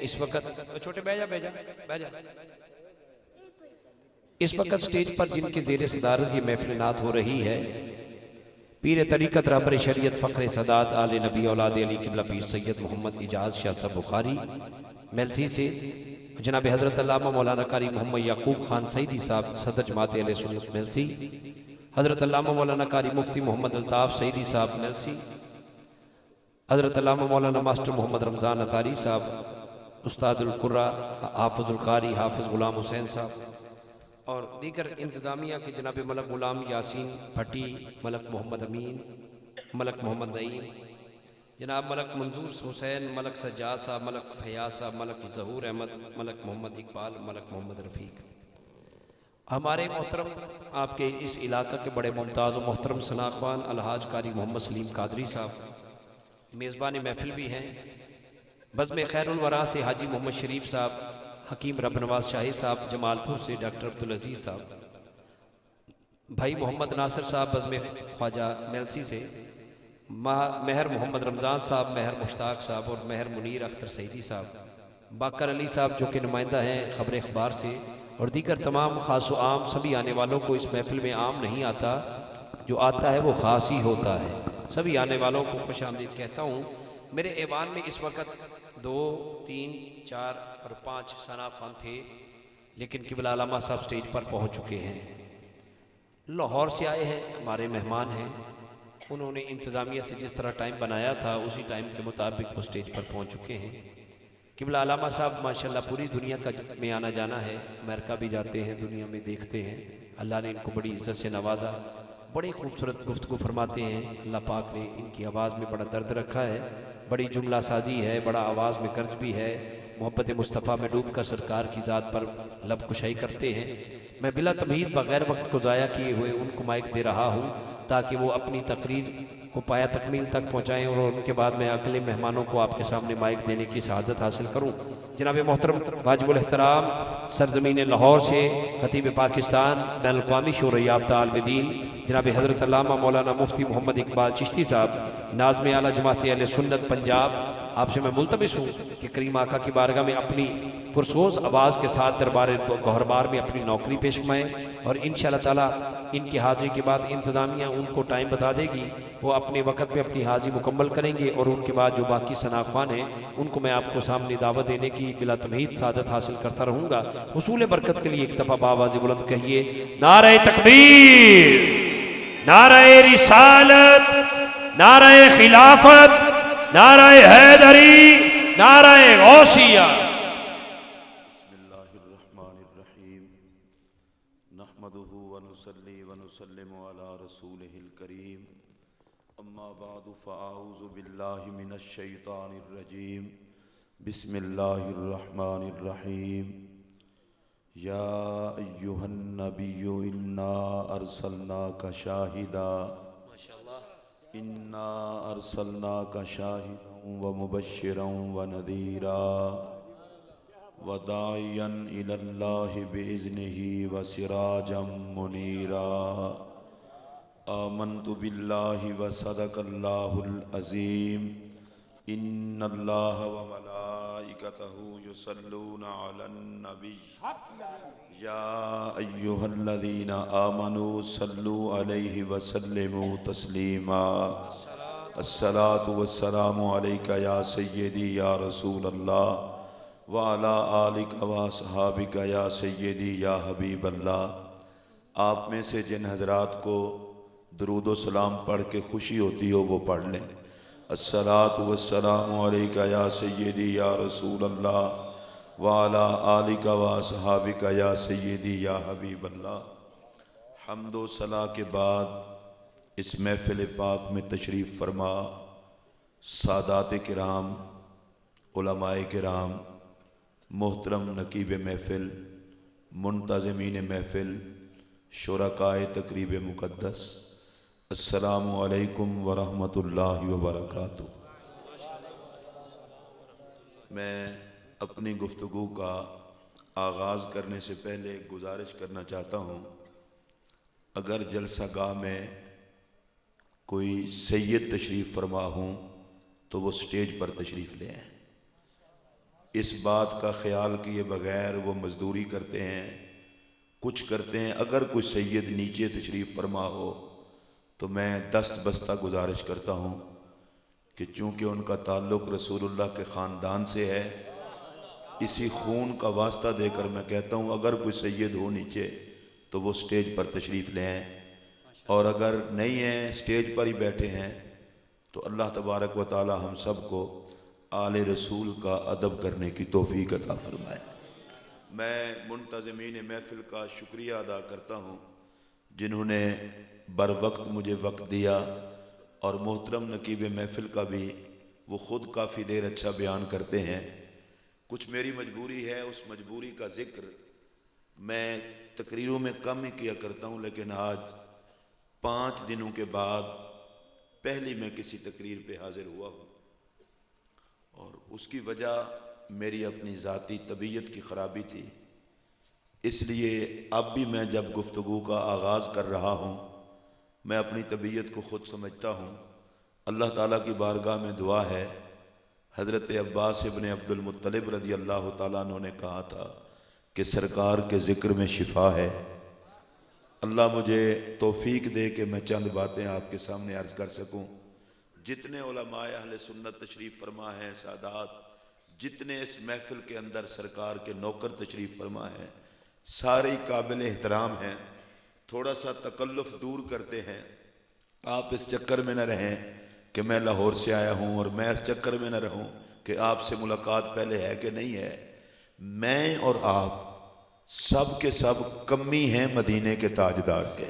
इस वक्त छोटे बैजा बैजा बैजा इस वक्त स्टेज पर जिनके ज़ेर सदारत ये महफिल नात हो रही है, पीर तरीक़त रहबर शरीयत फ़ख्र सदात आले नबी औलाद अली क़िबला पीर सैयद मोहम्मद इजाज़ शाह साहब बुखारी मेलसी से जनाब हज़रत अल्लामा मौलाना कारी मोहम्मद याकूब खान सईदी साहब सदर जमात अहले सुन्नत मेलसी, हज़रत अल्लामा मौलाना कारी मुफ्ती मोहम्मद अल्ताफ़ सईदी साहब मेलसी, हज़रत अल्लामा मौलाना मास्टर मोहम्मद रमज़ान अतारी साहब, उस्तादुल कुर्रा हाफ़िज़ुल कारी हाफ़िज़ ग़ुलाम हुसैन साहब और दीगर इंतज़ामिया के जनाब मलक ग़ुलाम यासीन भट्टी, मलक मोहम्मद अमीन, मलक मोहम्मद नईम, जनाब मलक मंजूर हुसैन, मलक सज्जाद साहब, मलक फयाज साहब, मलक ज़हूर अहमद, मलक मोहम्मद इकबाल, मलक मोहम्मद रफ़ीक। हमारे मोहतरम आपके इस इलाक़े के बड़े मुमताज़ और मोहतरम सनाख़वान अलहाज कारी मोहम्मद सलीम कादरी साहब मेज़बान महफिल भी हैं। बज़्म खैरुल वरा से हाजी मोहम्मद शरीफ साहब, हकीम रब नवाज शाही साहब, जमालपुर से डॉक्टर अब्दुल अजीज़ साहब, भाई मोहम्मद नासिर साहब बज़्म ख्वाजा मेलसी से, महर मोहम्मद रमज़ान साहब, महर मुश्ताक साहब और महर मुनीर अख्तर सईदी साहब, बाकर अली साहब जो कि नुमाइंदा हैं ख़बर अखबार से, और दीगर तमाम ख़ास व आम सभी आने वालों को। इस महफिल में आम नहीं आता, जो आता है वो ख़ास ही होता है। सभी आने वालों को खुश आमदीद कहता हूँ। मेरे ऐवान में इस वक्त 2, 3, 4 और 5 सना खान थे, लेकिन क़िबला अल्लामा साहब स्टेज पर पहुँच चुके हैं। लाहौर से आए हैं, हमारे मेहमान हैं। उन्होंने इंतज़ामिया से जिस तरह टाइम बनाया था उसी टाइम के मुताबिक वो स्टेज पर पहुँच चुके हैं। क़िबला अल्लामा साहब माशाल्लाह पूरी दुनिया का में आना जाना है, अमेरिका भी जाते हैं, दुनिया में देखते हैं। अल्लाह ने इनको बड़ी इज़्ज़त से नवाजा, बड़ी खूबसूरत गुफ्तगू फरमाते हैं। अल्लाह पाक ने इनकी आवाज़ में बड़ा दर्द रखा है, बड़ी जुमला साजी है, बड़ा आवाज़ में गर्ज भी है। मोहब्बत मुस्तफ़ा में डूब कर सरकार की ज़ात पर लब कुशाई करते हैं। मैं बिला तमहीद बग़ैर वक्त को ज़ाया किए हुए उनको माइक दे रहा हूँ ताकि वो अपनी तकरीर को पाया तकमील तक पहुँचाएँ और उनके बाद मैं अगले मेहमानों को आपके सामने माइक देने की शहादत हासिल करूँ। जनाब मोहतरम वाजिबुल एहतराम सरज़मीन लाहौर से खतीब पाकिस्तान बैनुल अक़वामी शोरा याफ्ता आलिम दीन जनाब हज़रत अल्लामा मौलाना मुफ्ती मोहम्मद इकबाल चिश्ती साहब नाज़िम आला जमात अहले सुन्नत पंजाब, आपसे मैं मुल्तमिस हूँ कि करीम आका की बारगाह में अपनी पुरसोज आवाज़ के साथ दरबार गौहरबार में अपनी नौकरी पेश फरमाएँ और इंशाअल्लाह ताला इनकी हाज़िरी के बाद इंतज़ामिया उनको टाइम बता देगी, वो अपने वक़्त में अपनी हाज़िरी मुकम्मल करेंगे और उनके बाद जो बाकी सनाख़वान हैं उनको मैं आपको सामने दावत देने की बिला तमहीद सादत हासिल करता रहूँगा। हुसूल बरकत के लिए एक दफ़ा बावाज़ बुलंद कहिए नारे तकबीर, नारे रिसालत, नारे खिलाफत, नारे हैदरी, नारे गौसिया। बिस्मिल्लाहिर्रहमानिर्रहीम नहमदुहु व नुसल्ली व नुसल्लिमु अला रसूलिहिल करीम अम्मा बादु फ़अऊज़ु बिल्लाहि मिनश शैतानिर रजीम बिस्मिल्लाहिर्रहमानिर्रहीम या अय्युहन नबिय्यु इन्ना अरसलनाका शाहिदा इन्ना अरसलनाका शाहिदन व मुबश्शिरन व नदीरा व दाइयन इलल्लाहि बिइज़्निही व सिराजम मुनीरा आमन्तु बिल्लाहि व सदक़ल्लाहुल अज़ीम इन्नल्लाह व मलाइकतहु युसल्लूना अलन नबी या अय्युहल्लज़ीना आमनू सल्लू अलैहि व सल्लिमू तस्लीमा अस्सलातु वस्सलामु अलैका या सय्यदी या रसूल अल्लाह व अला आलिका व अस्हाबिका या सय्यदी या हबीब अल्लाह। आप में से जिन हजरात को दुरूद व सलाम पढ़ के खुशी होती हो वो पढ़ लें। अस्सलातु वस्सलामु अलैका या सय्यदी या रसूल अल्लाह व अला आलिका व अस्हाबिका या सय्यदी या हबीब अल्लाह। हम्द व सला के बाद इस महफिल पाक में तशरीफ़ फरमा सादात किराम, उलमाए किराम, मोहतरम नकीब महफिल, मुंतज़मीन महफिल, शुरकाए तकरीब मुक़द्दस, अस्सलामु अलैकुम व रहमतुल्लाहि व बरकातुहू। मैं अपनी गुफ्तगू का आगाज़ करने से पहले एक गुजारिश करना चाहता हूँ, अगर जलसा गाह में कोई सैयद तशरीफ़ फरमा हूँ तो वो स्टेज पर तशरीफ़ ले आएँ। इस बात का ख्याल किए बगैर वो मजदूरी करते हैं, कुछ करते हैं। अगर कोई सैयद नीचे तशरीफ़ फरमा हो तो मैं दस्त बस्ता गुजारिश करता हूँ कि चूँकि उनका ताल्लुक़ रसूलुल्लाह के ख़ानदान से है, इसी खून का वास्ता देकर मैं कहता हूँ अगर कोई सैयद हो नीचे तो वो स्टेज पर तशरीफ़ ले आएँ, और अगर नहीं है स्टेज पर ही बैठे हैं तो अल्लाह तबारक व तआला हम सब को आले रसूल का अदब करने की तौफीक अता फरमाए। मैं मुंतज़मीन महफ़िल का शुक्रिया अदा करता हूँ जिन्होंने बर वक्त मुझे वक्त दिया, और मोहतरम नकीब महफ़िल का भी वो ख़ुद काफ़ी देर अच्छा बयान करते हैं। कुछ मेरी मजबूरी है, उस मजबूरी का ज़िक्र मैं तकरीरों में कम ही किया करता हूँ, लेकिन आज 5 दिनों के बाद पहली मैं किसी तकरीर पे हाज़िर हुआ हूँ, और उसकी वजह मेरी अपनी ज़ाती तबीयत की ख़राबी थी। इसलिए अब भी मैं जब गुफ्तगू का आगाज़ कर रहा हूँ, मैं अपनी तबीयत को ख़ुद समझता हूँ। अल्लाह ताला की बारगाह में दुआ है, हज़रत अब्बास इब्न अब्दुल मुत्तलिब रज़ी अल्लाह ताला अन्हु ने कहा था कि सरकार के ज़िक्र में शिफा है। अल्लाह मुझे तौफीक दे कि मैं चंद बातें आपके सामने अर्ज़ कर सकूँ। जितने उलमाए अहले सुन्नत तशरीफ़ फरमा हैं, सादात, जितने इस महफ़िल के अंदर सरकार के नौकर तशरीफ़ फरमा हैं, सारे काबिल एहतराम हैं। थोड़ा सा तकल्लुफ़ दूर करते हैं। आप इस चक्कर में न रहें कि मैं लाहौर से आया हूँ, और मैं इस चक्कर में न रहूँ कि आपसे मुलाकात पहले है कि नहीं है। मैं और आप सब के सब कमी हैं मदीने के ताजदार के।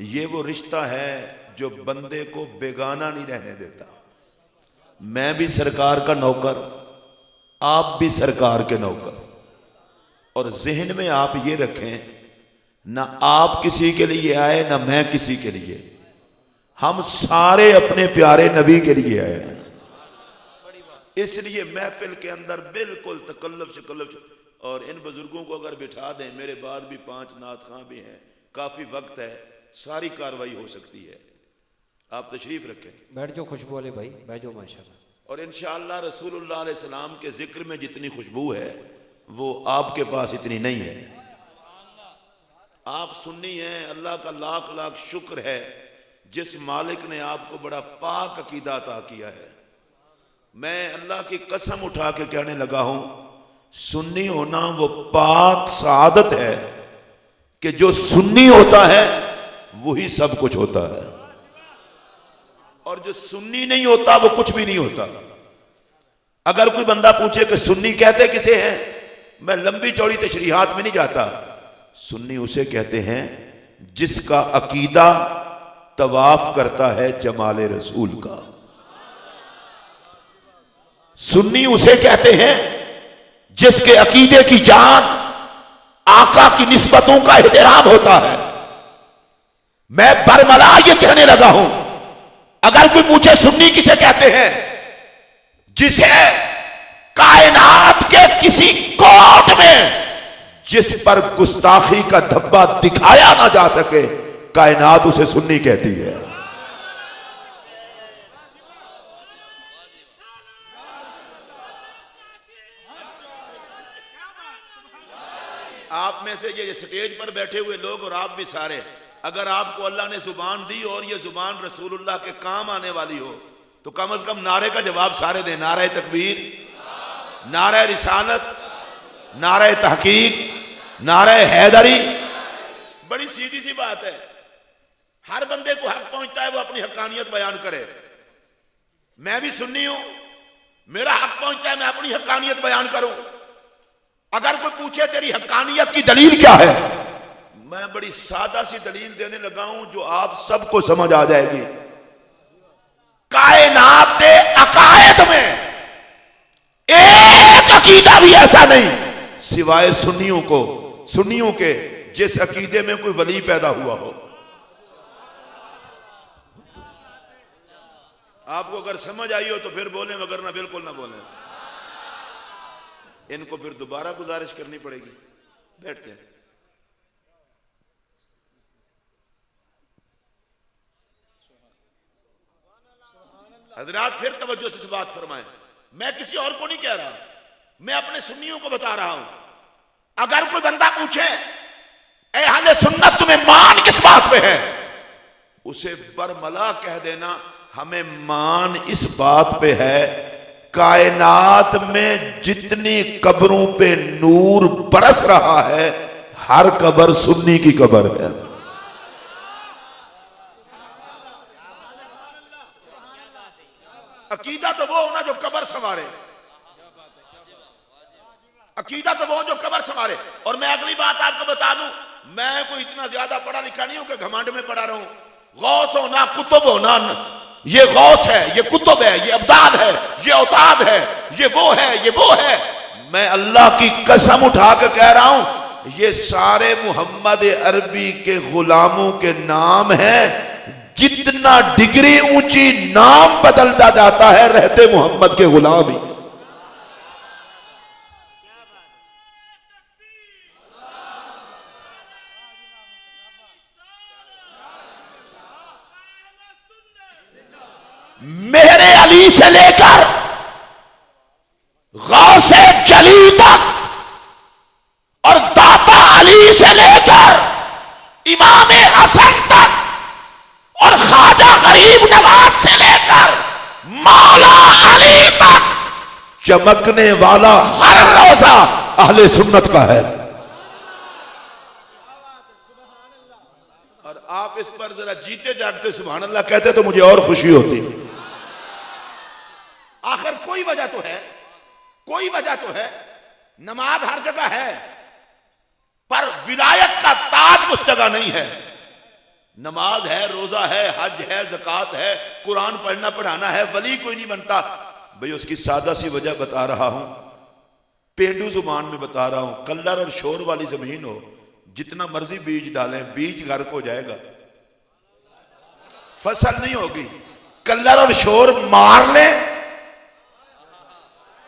ये वो रिश्ता है जो बंदे को बेगाना नहीं रहने देता। मैं भी सरकार का नौकर, आप भी सरकार के नौकर, और जहन में आप ये रखें, ना आप किसी के लिए आए ना मैं किसी के लिए, हम सारे अपने प्यारे नबी के लिए आए हैं। इसलिए महफिल के अंदर बिल्कुल तकल्लुफ शकल्लुफ, और इन बुजुर्गों को अगर बिठा दें, मेरे बाद भी 5 नात खां भी हैं, काफ़ी वक्त है, सारी कार्रवाई हो सकती है। आप तशरीफ रखें, बैठ जाओ खुशबू वाले भाई, बैठ जाओ माशाल्लाह। और इंशाअल्लाह रसूलुल्लाह अलैहि सलाम के जिक्र में जितनी खुशबू है वो आपके पास इतनी नहीं है। आप सुन्नी हैं, अल्लाह का लाख लाख शुक्र है जिस मालिक ने आपको बड़ा पाक अकीदा अता किया है। मैं अल्लाह की कसम उठा के कहने लगा हूं, सुन्नी होना वो पाक सआदत है कि जो सुन्नी होता है वही सब कुछ होता है, और जो सुन्नी नहीं होता वो कुछ भी नहीं होता। अगर कोई बंदा पूछे कि सुन्नी कहते किसे हैं, मैं लंबी चौड़ी तशरीहात में नहीं जाता। सुन्नी उसे कहते हैं जिसका अकीदा तवाफ करता है जमाले रसूल का। सुन्नी उसे कहते हैं जिसके अकीदे की जान आका की निस्बतों का एहतराम होता है। मैं बरमला ये कहने लगा हूं, अगर कोई पूछे सुन्नी किसे कहते हैं, जिसे कायनात के किसी कोर्ट में जिस पर गुस्ताखी का धब्बा दिखाया ना जा सके, कायनात उसे सुन्नी कहती है। आप में से ये स्टेज पर बैठे हुए लोग और आप भी सारे, अगर आपको अल्लाह ने जुबान दी और ये जुबान रसूलुल्लाह के काम आने वाली हो, तो कम से कम नारे का जवाब सारे दें। नारे तकबीर, नारे रिसालत, नारे तहकीक, नारे हैदरी। बड़ी सीधी सी बात है, हर बंदे को हक पहुंचता है वो अपनी हक्कानियत बयान करे। मैं भी सुन्नी हूं, मेरा हक पहुंचता है मैं अपनी हक्कानियत बयान करूं। अगर कोई पूछे तेरी हक्कानियत की दलील क्या है, मैं बड़ी सादा सी दलील देने लगा हूं जो आप सबको समझ आ जाएगी। कायनात अकायद में एक अकीदा भी ऐसा नहीं सिवाय सुन्नियों के जिस अकीदे में कोई वली पैदा हुआ हो। आपको अगर समझ आई हो तो फिर बोलें, मगर ना बिल्कुल ना बोलें। इनको फिर दोबारा गुजारिश करनी पड़ेगी। बैठते हैं। हजरात फिर तवज्जो से बात फरमाएं। मैं किसी और को नहीं कह रहा, मैं अपने सुन्नियों को बता रहा हूं। अगर कोई बंदा पूछे ए अहले सुन्नत तुम्हें मान किस बात पे है, उसे बरमला कह देना हमें मान इस बात पे है कायनात में जितनी कब्रों पे नूर बरस रहा है हर कब्र सुन्नी की कब्र है। अकीदा तो वो होना जो कब्र संवारे, अकीदा तो वो जो कब्र संवारे। और मैं अगली बात आपको बता दूं, मैं कोई इतना ज्यादा पढ़ा लिखा नहीं हूं कि घमंड में पढ़ा रहूं। गौस होना कुतुब होना, ये गौस है, ये कुतुब है, ये अब्दाल है, ये औताद है, ये वो है, ये वो है। मैं अल्लाह की कसम उठा के कह रहा हूं ये सारे मोहम्मद अरबी के गुलामों के नाम हैं। जितना डिग्री ऊंची नाम बदलता जाता है रहते मोहम्मद के गुलाम ही। मेरे अली से लेकर गौसे जली तक और दाता अली से लेकर इमाम हसन तक और ख्वाजा गरीब नवाज से लेकर मौला अली तक चमकने वाला हर रोजा अहले सुन्नत का है। और आप इस पर जरा जीते जागते सुभान अल्लाह कहते तो मुझे और खुशी होती। आखिर कोई वजह तो है, कोई वजह तो है। नमाज हर जगह है पर विलायत का ताज उस जगह नहीं है। नमाज है, रोजा है, हज है, ज़कात है, कुरान पढ़ना पढ़ाना है, वली कोई नहीं बनता। भाई उसकी सादा सी वजह बता रहा हूं, पेंडू जुबान में बता रहा हूं। कल्लर और शोर वाली जमीन हो, जितना मर्जी बीज डालें बीज गर्क हो जाएगा, फसल नहीं होगी। कल्लर और शोर मार लें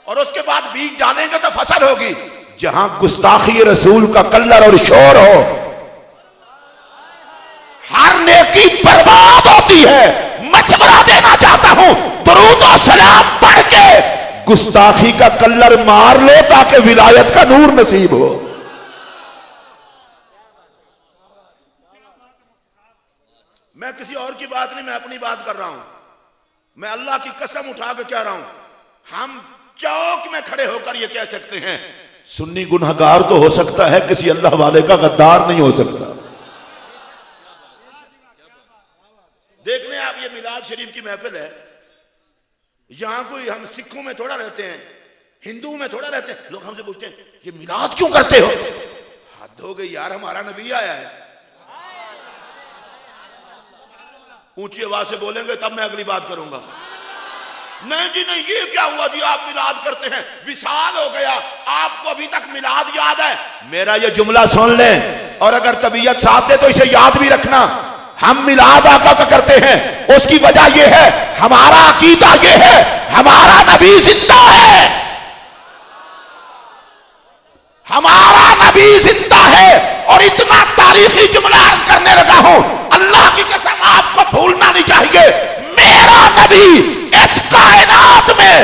और उसके बाद बीज डालेंगे तो फसल होगी। जहां गुस्ताखी रसूल का कल्लर और शोर हो हर नेकी बर्बाद होती है। मशवरा देना चाहता हूं दुरूद और सलाम पढ़ के गुस्ताखी का कल्लर मार लो ताकि विलायत का नूर नसीब हो। मैं किसी और की बात नहीं, मैं अपनी बात कर रहा हूं। मैं अल्लाह की कसम उठा के कह रहा हूं, हम चौक में खड़े होकर ये कह सकते हैं सुन्नी गुनहगार तो हो सकता है, किसी अल्लाह वाले का गद्दार नहीं हो सकता। देख लें आप, ये मिलाद शरीफ की महफिल है। यहां कोई हम सिखों में थोड़ा रहते हैं, हिंदुओं में थोड़ा रहते हैं। लोग हमसे पूछते हैं ये मिलाद क्यों करते हो? हद हो गई यार, हमारा नबी आया है। ऊंची आवाज से बोलेंगे तब मैं अगली बात करूंगा। नहीं जी नहीं, ये क्या हुआ जी आप मिलाद करते हैं, विसाल हो गया, आपको अभी तक मिलाद याद है? मेरा ये जुमला सुन लें और अगर तबीयत साथ दे तो इसे याद भी रखना। हम मिलाद आका का करते हैं, उसकी वजह यह है, हमारा अकीदा यह है, हमारा नबी जिंदा है, हमारा नबी जिंदा है। और इतना तारीखी जुमला अर्ज करने लगा हूं, अल्लाह की कसम आपको भूलना नहीं चाहिए, मेरा नबी इस कायनात में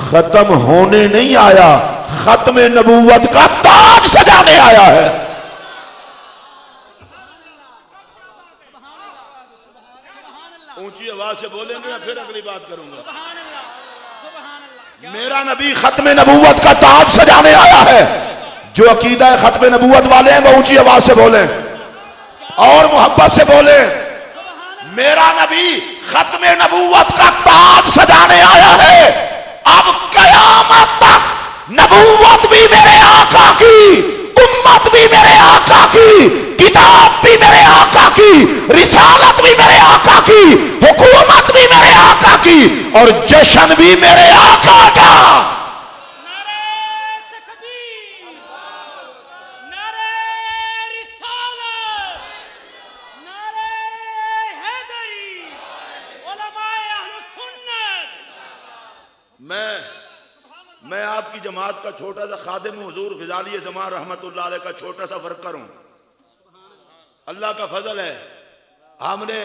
खत्म होने नहीं आया, खत्म नबूवत का ताज सजाने आया है। ऊंची आवाज से बोलेंगे या फिर अगली बात करूंगा। मेरा नबी खत्म नबूवत का ताज सजाने आया है। जो अकीदा खत्म नबूवत वाले हैं वो ऊंची आवाज से बोलें और मोहब्बत से बोलें। मेरा नबी खत्म नबूवत का ताज सजाने आया है। अब कयामत तक नबूवत भी मेरे आका की, उम्मत भी मेरे आका की, किताब भी मेरे आका की, रिसालत भी मेरे आका की, हुकूमत भी मेरे आका की और जश्न भी मेरे आका का। मैं आपकी जमात का छोटा सा खादिम हुजूर ग़ज़ाली ज़मान रहमतुल्लाह अलैह का छोटा सा वर्कर हूं। अल्लाह का फजल है, हमने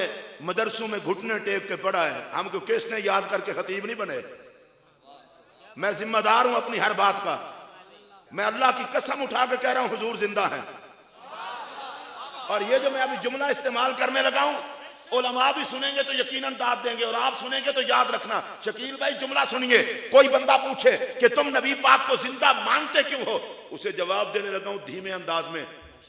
मदरसों में घुटने टेक के पढ़ा है। हमको किसने याद करके खतीब नहीं बने? मैं जिम्मेदार हूं अपनी हर बात का। मैं अल्लाह की कसम उठा के कह रहा हूं हुजूर जिंदा है। और ये जो मैं अभी जुमला इस्तेमाल करने लगा हूं, उलमा भी सुनेंगे तो यकीनन दाद देंगे, और आप सुनेंगे तो याद रखना। शकील भाई जुमला सुनिए। कोई बंदा पूछे कि तुम नबी पाक को जिंदा मानते क्यों हो, उसे जवाब देने लगा हूं धीमे अंदाज में,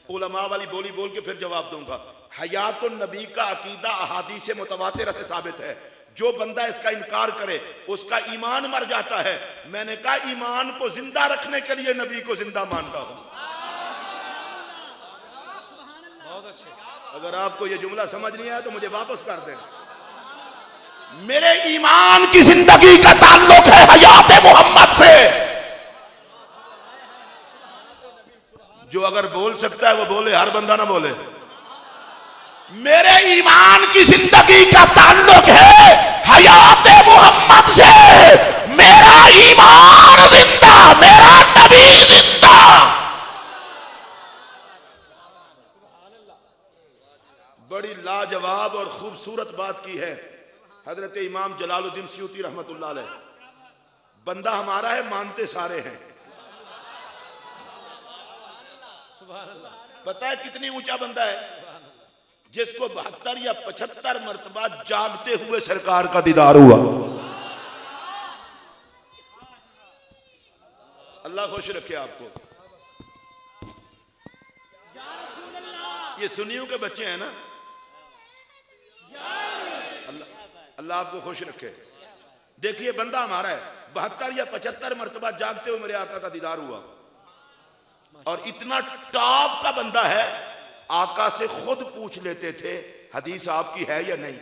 उलमा वाली बोली बोल के फिर जवाब दूंगा। हयातुन नबी का अकीदा अहादीस मुतवातिरा से साबित है। जो बंदा इसका इनकार करे उसका ईमान मर जाता है। मैंने कहा ईमान को जिंदा रखने के लिए नबी को जिंदा मानता हूं। अगर आपको यह जुमला समझ नहीं आया तो मुझे वापस कर दें। मेरे ईमान की जिंदगी का ताल्लुक है हयात मोहम्मद से। जो अगर बोल सकता है वो बोले, हर बंदा ना बोले। मेरे ईमान की जिंदगी का ताल्लुक है हयात मोहम्मद से। मेरा ईमान जिंदा, मेरा नबी जिंदा। बड़ी लाजवाब और खूबसूरत बात की है हजरत इमाम जलालुद्दीन सयूती रहमतुल्लाह अलैह। बंदा हमारा है, मानते सारे हैं। पता है कितनी ऊंचा बंदा है? जिसको 72 या 75 मरतबा जागते हुए सरकार का दीदार हुआ। अल्लाह खुश रखे आपको। ये सुन्नियों के बच्चे हैं ना, अल्लाह आपको खुश रखे। देखिए बंदा हमारा है, 72 या 75 मरतबा जागते हुए मेरे आका का दीदार हुआ। और इतना टॉप का बंदा है, आका से खुद पूछ लेते थे हदीस आपकी है या नहीं।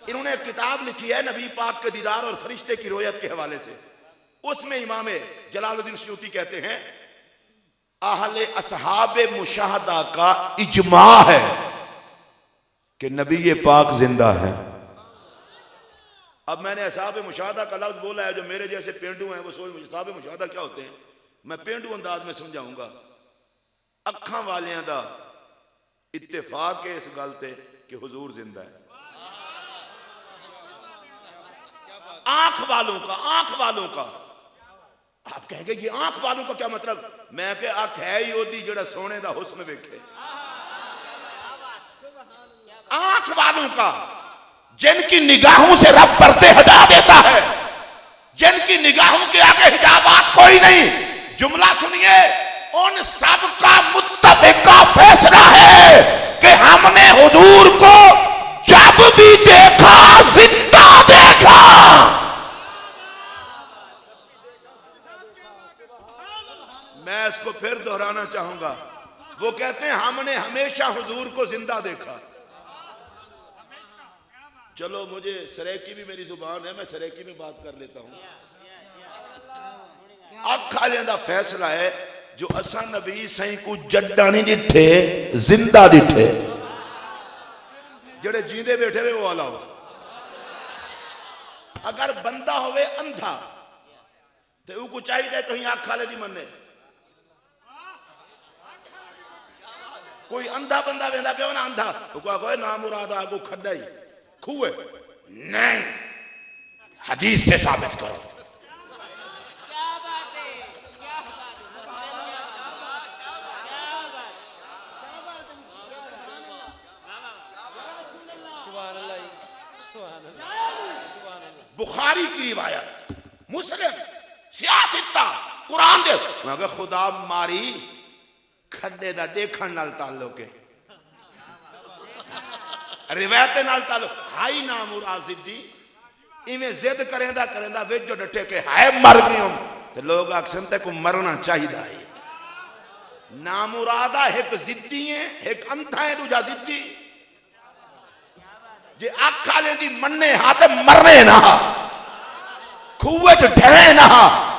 इन्होंने एक किताब लिखी है नबी पाक के दीदार और फरिश्ते की रोयत के हवाले से। उसमें इमाम जलालुद्दीन सयूती कहते हैं अहले असहाबे मुशाहदा का इजमा है कि नबी पाक जिंदा है। अब मैंने असहाबे मुशाहदा का लफ्ज बोला है, जो मेरे जैसे पेंडू हैं वो सोच मुझे असहाबे मुशाहदा क्या होते हैं। मैं पेंडू अंदाज में समझाऊंगा। अखा वालियां दा इत्तेफाक है इस गल ते कि हुजूर जिंदा है। आंख वालों का आप कहेंगे ये आंख वालों का क्या मतलब? मैं कह अख है ही ओदी जड़ा सोने दा हुस्न वेखे। आंख वालों का जिनकी निगाहों से रब पर्दे हटा देता है, जिनकी निगाहों के आगे हिजाबात कोई नहीं। जुमला सुनिए, उन सब का मुत्तफिका फैसला है कि हमने हुजूर को जब भी देखा जिंदा देखा। मैं इसको फिर दोहराना चाहूंगा। वो कहते हैं हमने हमेशा हुजूर को जिंदा देखा। चलो मुझे सरेकी भी मेरी जुबान है, मैं सरेकी में बात कर लेता हूं। अख वालियां दा फैसला है जो असा नबी सही को जड्डा नहीं डिठे, जिंदा डिठे। जेड़े जींदे बैठे हुए वो वाला हो। अगर बंदा होवे अंधा तो उसको चाहिए तो अख वाले दी मन्ने। कोई अंधा बंदा वेंदा पियो ना, अंधा को ना मुराद आगू खड्डा ही खूह नहीं, हदीस से साबित करो। बुखारी की रिवायत, मुस्लिम, सियासता, कुरान दे मगर खुदा मारी खड्डे दा देखण नाल ताल्लुक है, रिवायत नाल ताल्लुक। हाई ना मुराजिदी इवें जिद करेंदा करेंदा विच जो डटे के हाय मर गयो ते लोग अक्सर ते को मरना चाहिदा है। ना मुरादा एक जिद्दी है, एक अंधा है, दूजा जिद्दी। जे अख वाले दी मन्ने हाथ मरने ना, खूह च ठहरे ना।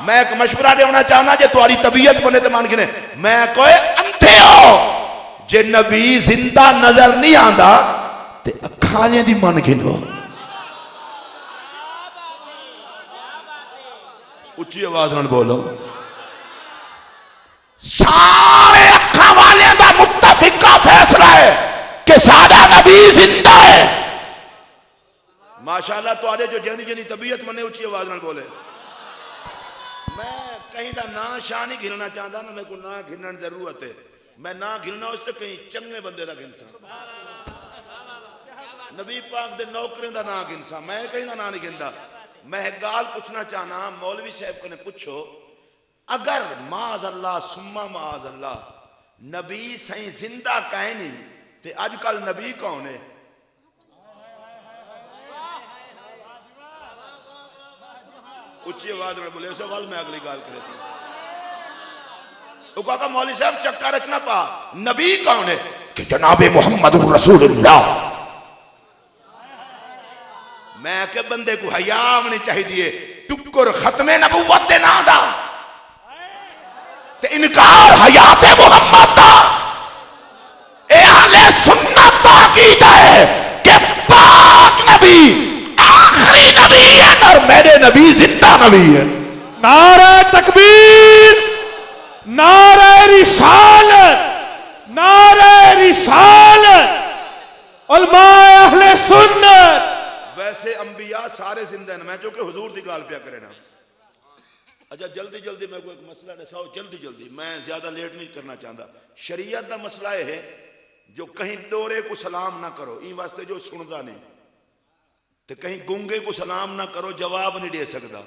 मैं एक मशवरा देना चाहना, जे तुम्हारी तबीयत बने तो मान गिने। मैं कोई अंधे हो, जे नबी जिंदा नजर नहीं आंदा ते अखां दी मन गिनो। उच्ची आवाज नाल बोलो। सारे अखां वाले दा मुत्तफिका फैसला है कि सादा नबी जिंदा है। माशाअल्लाह तुहाडे जो जिंदी जिंदी तबीयत मने उच्ची आवाज नाल बोले। मैं कहीं दा ना शान नहीं गिनना चाहता ना, मेरे को ना गिनने की जरूरत है। मैं ना गिनना उस कहीं चंगे बंदे का गिनसा, नबी पाक दे नौकरे का ना गिनसा, मैं कहीं का ना नहीं गिनता। मैं एक गाल पूछना चाहना, मौलवी साहब को ने पूछो, अगर माज अल्लाह सुम्मा माज अल्लाह नबी सही जिंदा कहे नहीं ते अजकल नबी कौन है? उच्ची आवाज में बोले सवाल, मैं अगली गाल करे का मौलवी साहब चक्का रचना पा, नबी कौन है? कि जनाबे मोहम्मद रसूलुल्लाह। मैं के बंदे को हया होनी चाहिए, टुक्कर खत्मे नबुव्वत दे नाम दा ते इनकार हयात मोहम्मद दा। ए अहले सुन्नत दा अकीदा है कि पाक नबी आखिरी नबी है और मेरे नबी जिंदा नबी है। नारे तकबीर, नारे रिसालत, नारे रिसालत, उलमाए अहले सुन्नत। वैसे अंबिया सारे जिंदा हैं, मैं जो कि हुजूर की गाल पिया करे ना। अच्छा जल्दी जल्दी मैं कोई एक मसला दसाओ, जल्दी जल्दी, मैं ज्यादा लेट नहीं करना चाहता। शरीयत का मसला यह है जो कहीं डोरे को सलाम ना करो, इन वास्ते जो सुनता नहीं, तो कहीं गूंगे को सलाम ना करो, जवाब नहीं दे सकता।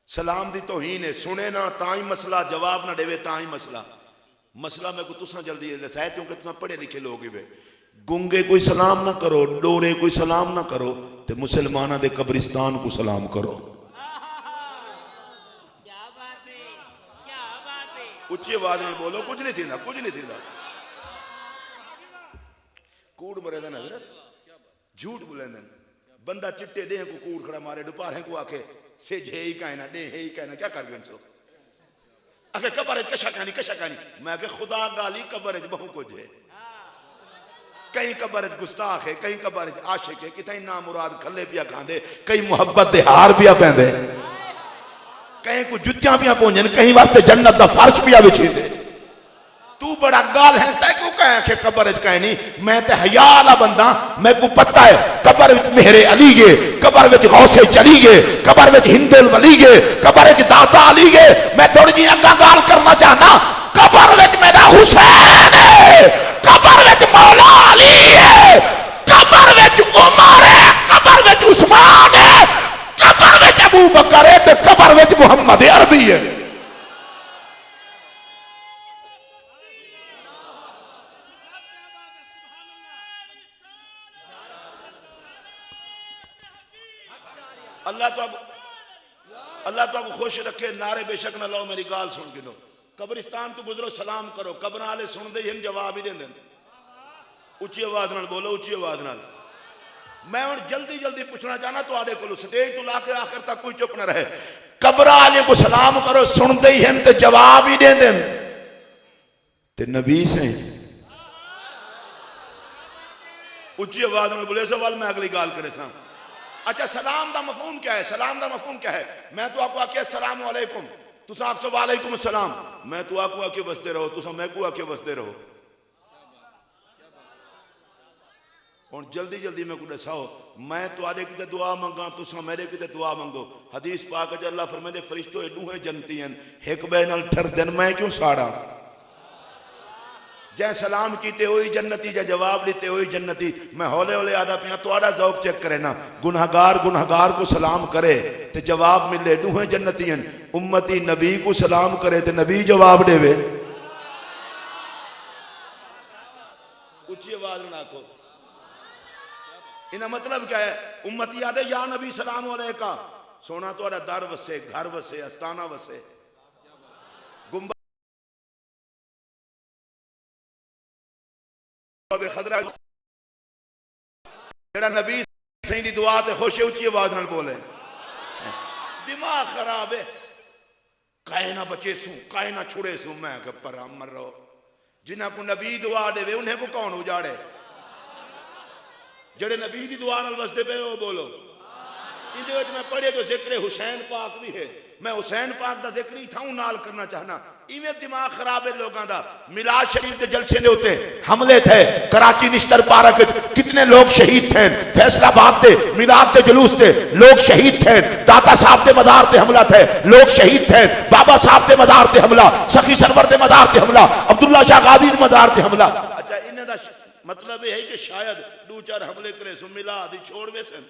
सलाम दी तौहीन है, सुने ना ताई मसला, जवाब ना देवे ताई मसला। मसला मैं को तुसा जल्दी दसाया क्योंकि तुसा पढ़े लिखे लोग ही। गूंगे कोई सलाम ना करो, डोरे कोई सलाम ना करो, तो मुसलमाना दे कब्रिस्तान को सलाम करो। उच्ची आवाज में बोलो, कुछ नहीं थी ना, कुछ नहीं थी ना। कूड़ मरे दिन हजरत, झूठ बोले दिन बंदा चिट्टे डे को कूड़ खड़ा मारे, दोपहर को आके से जे ही कहना डे ही कहना, क्या कर गए सो आके कबर कशा कहानी कशा कहानी। मैं के खुदा गाली कबर बहु कुछ है, कहीं कबर गुस्ताख है, कहीं कबर आशिक है, कितनी ना मुराद खले पिया खांदे, कहीं मुहब्बत दे हार पिया पहनदे, कहीं को जुत्तियां पिया पहुंचन, कहीं वास्ते जन्नत दा फर्श पिया बिछे दे। तू बड़ा गाल है, तै को कह के कबर कह नहीं, मैं ते हया वाला बंदा, मैं को पता है कबर विच मेरे अली गए, कबर विच गौसे चली गए, कबर विच हिंदुल वली गए, कबर विच दाता अली गए। मैं थोड़ी जी अग्गा गाल करना चाहना, कबर विच मेरा हुसैन है, कबर विच मौला अली है, कबर विच उमर है, कबर विच उस्मान है, कबर विच अबू बकर है, ते कबर विच मोहम्मद अरबी है। अल्लाह तो खुश रखे, नारे बेशक ना लो, मेरी गाल सुन के लो। कब्रिस्तान तो गुजरो सलाम करो, कब्र वाले सुन दे जवाब ही देंगे। उच्ची आवाज नाल बोलो, उच्ची आवाज नाल। मैं हुण जल्दी जल्दी पूछना चाहना तुहाडे कोलों, स्टेज तो लाके आखिर तक कोई चुप ना रहे। कब्र वाले को सलाम करो, सुनते ही हैं तो जवाब ही दे दें ते नबी से। उच्ची आवाज नाल बोले सवाल, मैं अगली गाल करे सा। अच्छा सलाम दा मफहूम क्या है? सलाम दा मफहूम क्या है? मैं तो आपको आके अस्सलाम वालेकुम, तुसा आखो वालेकुम अस्सलाम, मैं तो आपको आके बसते रहो, तुसा मैं को आके बसते रहो। और जल्दी जल्दी मैं को दसाओ, मैं तुआडे किते दुआ मंगा, तुसा मेरे किते दुआ मंगो। हदीस पाक च अल्लाह फरमांदे फरिश्तो दूहे जन्नती हैं, एक बे नाल ठरदन, मैं क्यों साड़ा? जै सलाम कीते हुई जन्नती, जै जवाब दीते हुई जन्नती। मैं हौले हौले आदा पिया, तुहाडा ज़ौक चेक करे ना। गुनहगार गुनहगार को सलाम करे ते जवाब मिले, दूहे जन्नती हैं। उम्मती नबी को सलाम करे ते नबी जवाब देवे। उच्ची आवाज में आखो, इना मतलब क्या है? उम्मती आदे या नबी सलाम अलैका, सोना तुहाडा दर वसे, घर वसे, अस्ताना वसे। खदरा जेड़ा नबी सही दी दुआ ते खुश है, उच्ची आवाज नाल बोले। दिमाग खराब है, काहे ना बचे सू, काहे ना छुड़े सू। मैं के पर अमर रहो, जिन्हां को नबी दुआ देवे उन्हें को कौन उजाड़े? जेड़े नबी दी दुआ नाल वसदे पे हो बोलो। इंदे मैं पढ़े तो जिक्र हुसैन पाक भी है। मैं हुसैन पाक का जिक्र ही थाऊ नाल करना चाहना। इवें दिमाग खराब है लोगों का। मिलाद शरीफ के जलसे दे उत्ते हमले थे, कराची निश्तर पार्क कितने लोग शहीद थे, फैसलाबाद के मिलाद के जुलूस थे लोग शहीद थे, दाता साहब के मजार से हमला थे लोग शहीद थे, बाबा साहब के मजार से हमला, सखी सरवर के मजार से हमला, अब्दुल्ला शाह गाजी के मजार से हमला। अच्छा इन्हें दा मतलब यह है कि शायद दो चार हमले करे सो मिलाद ही छोड़ वे सन,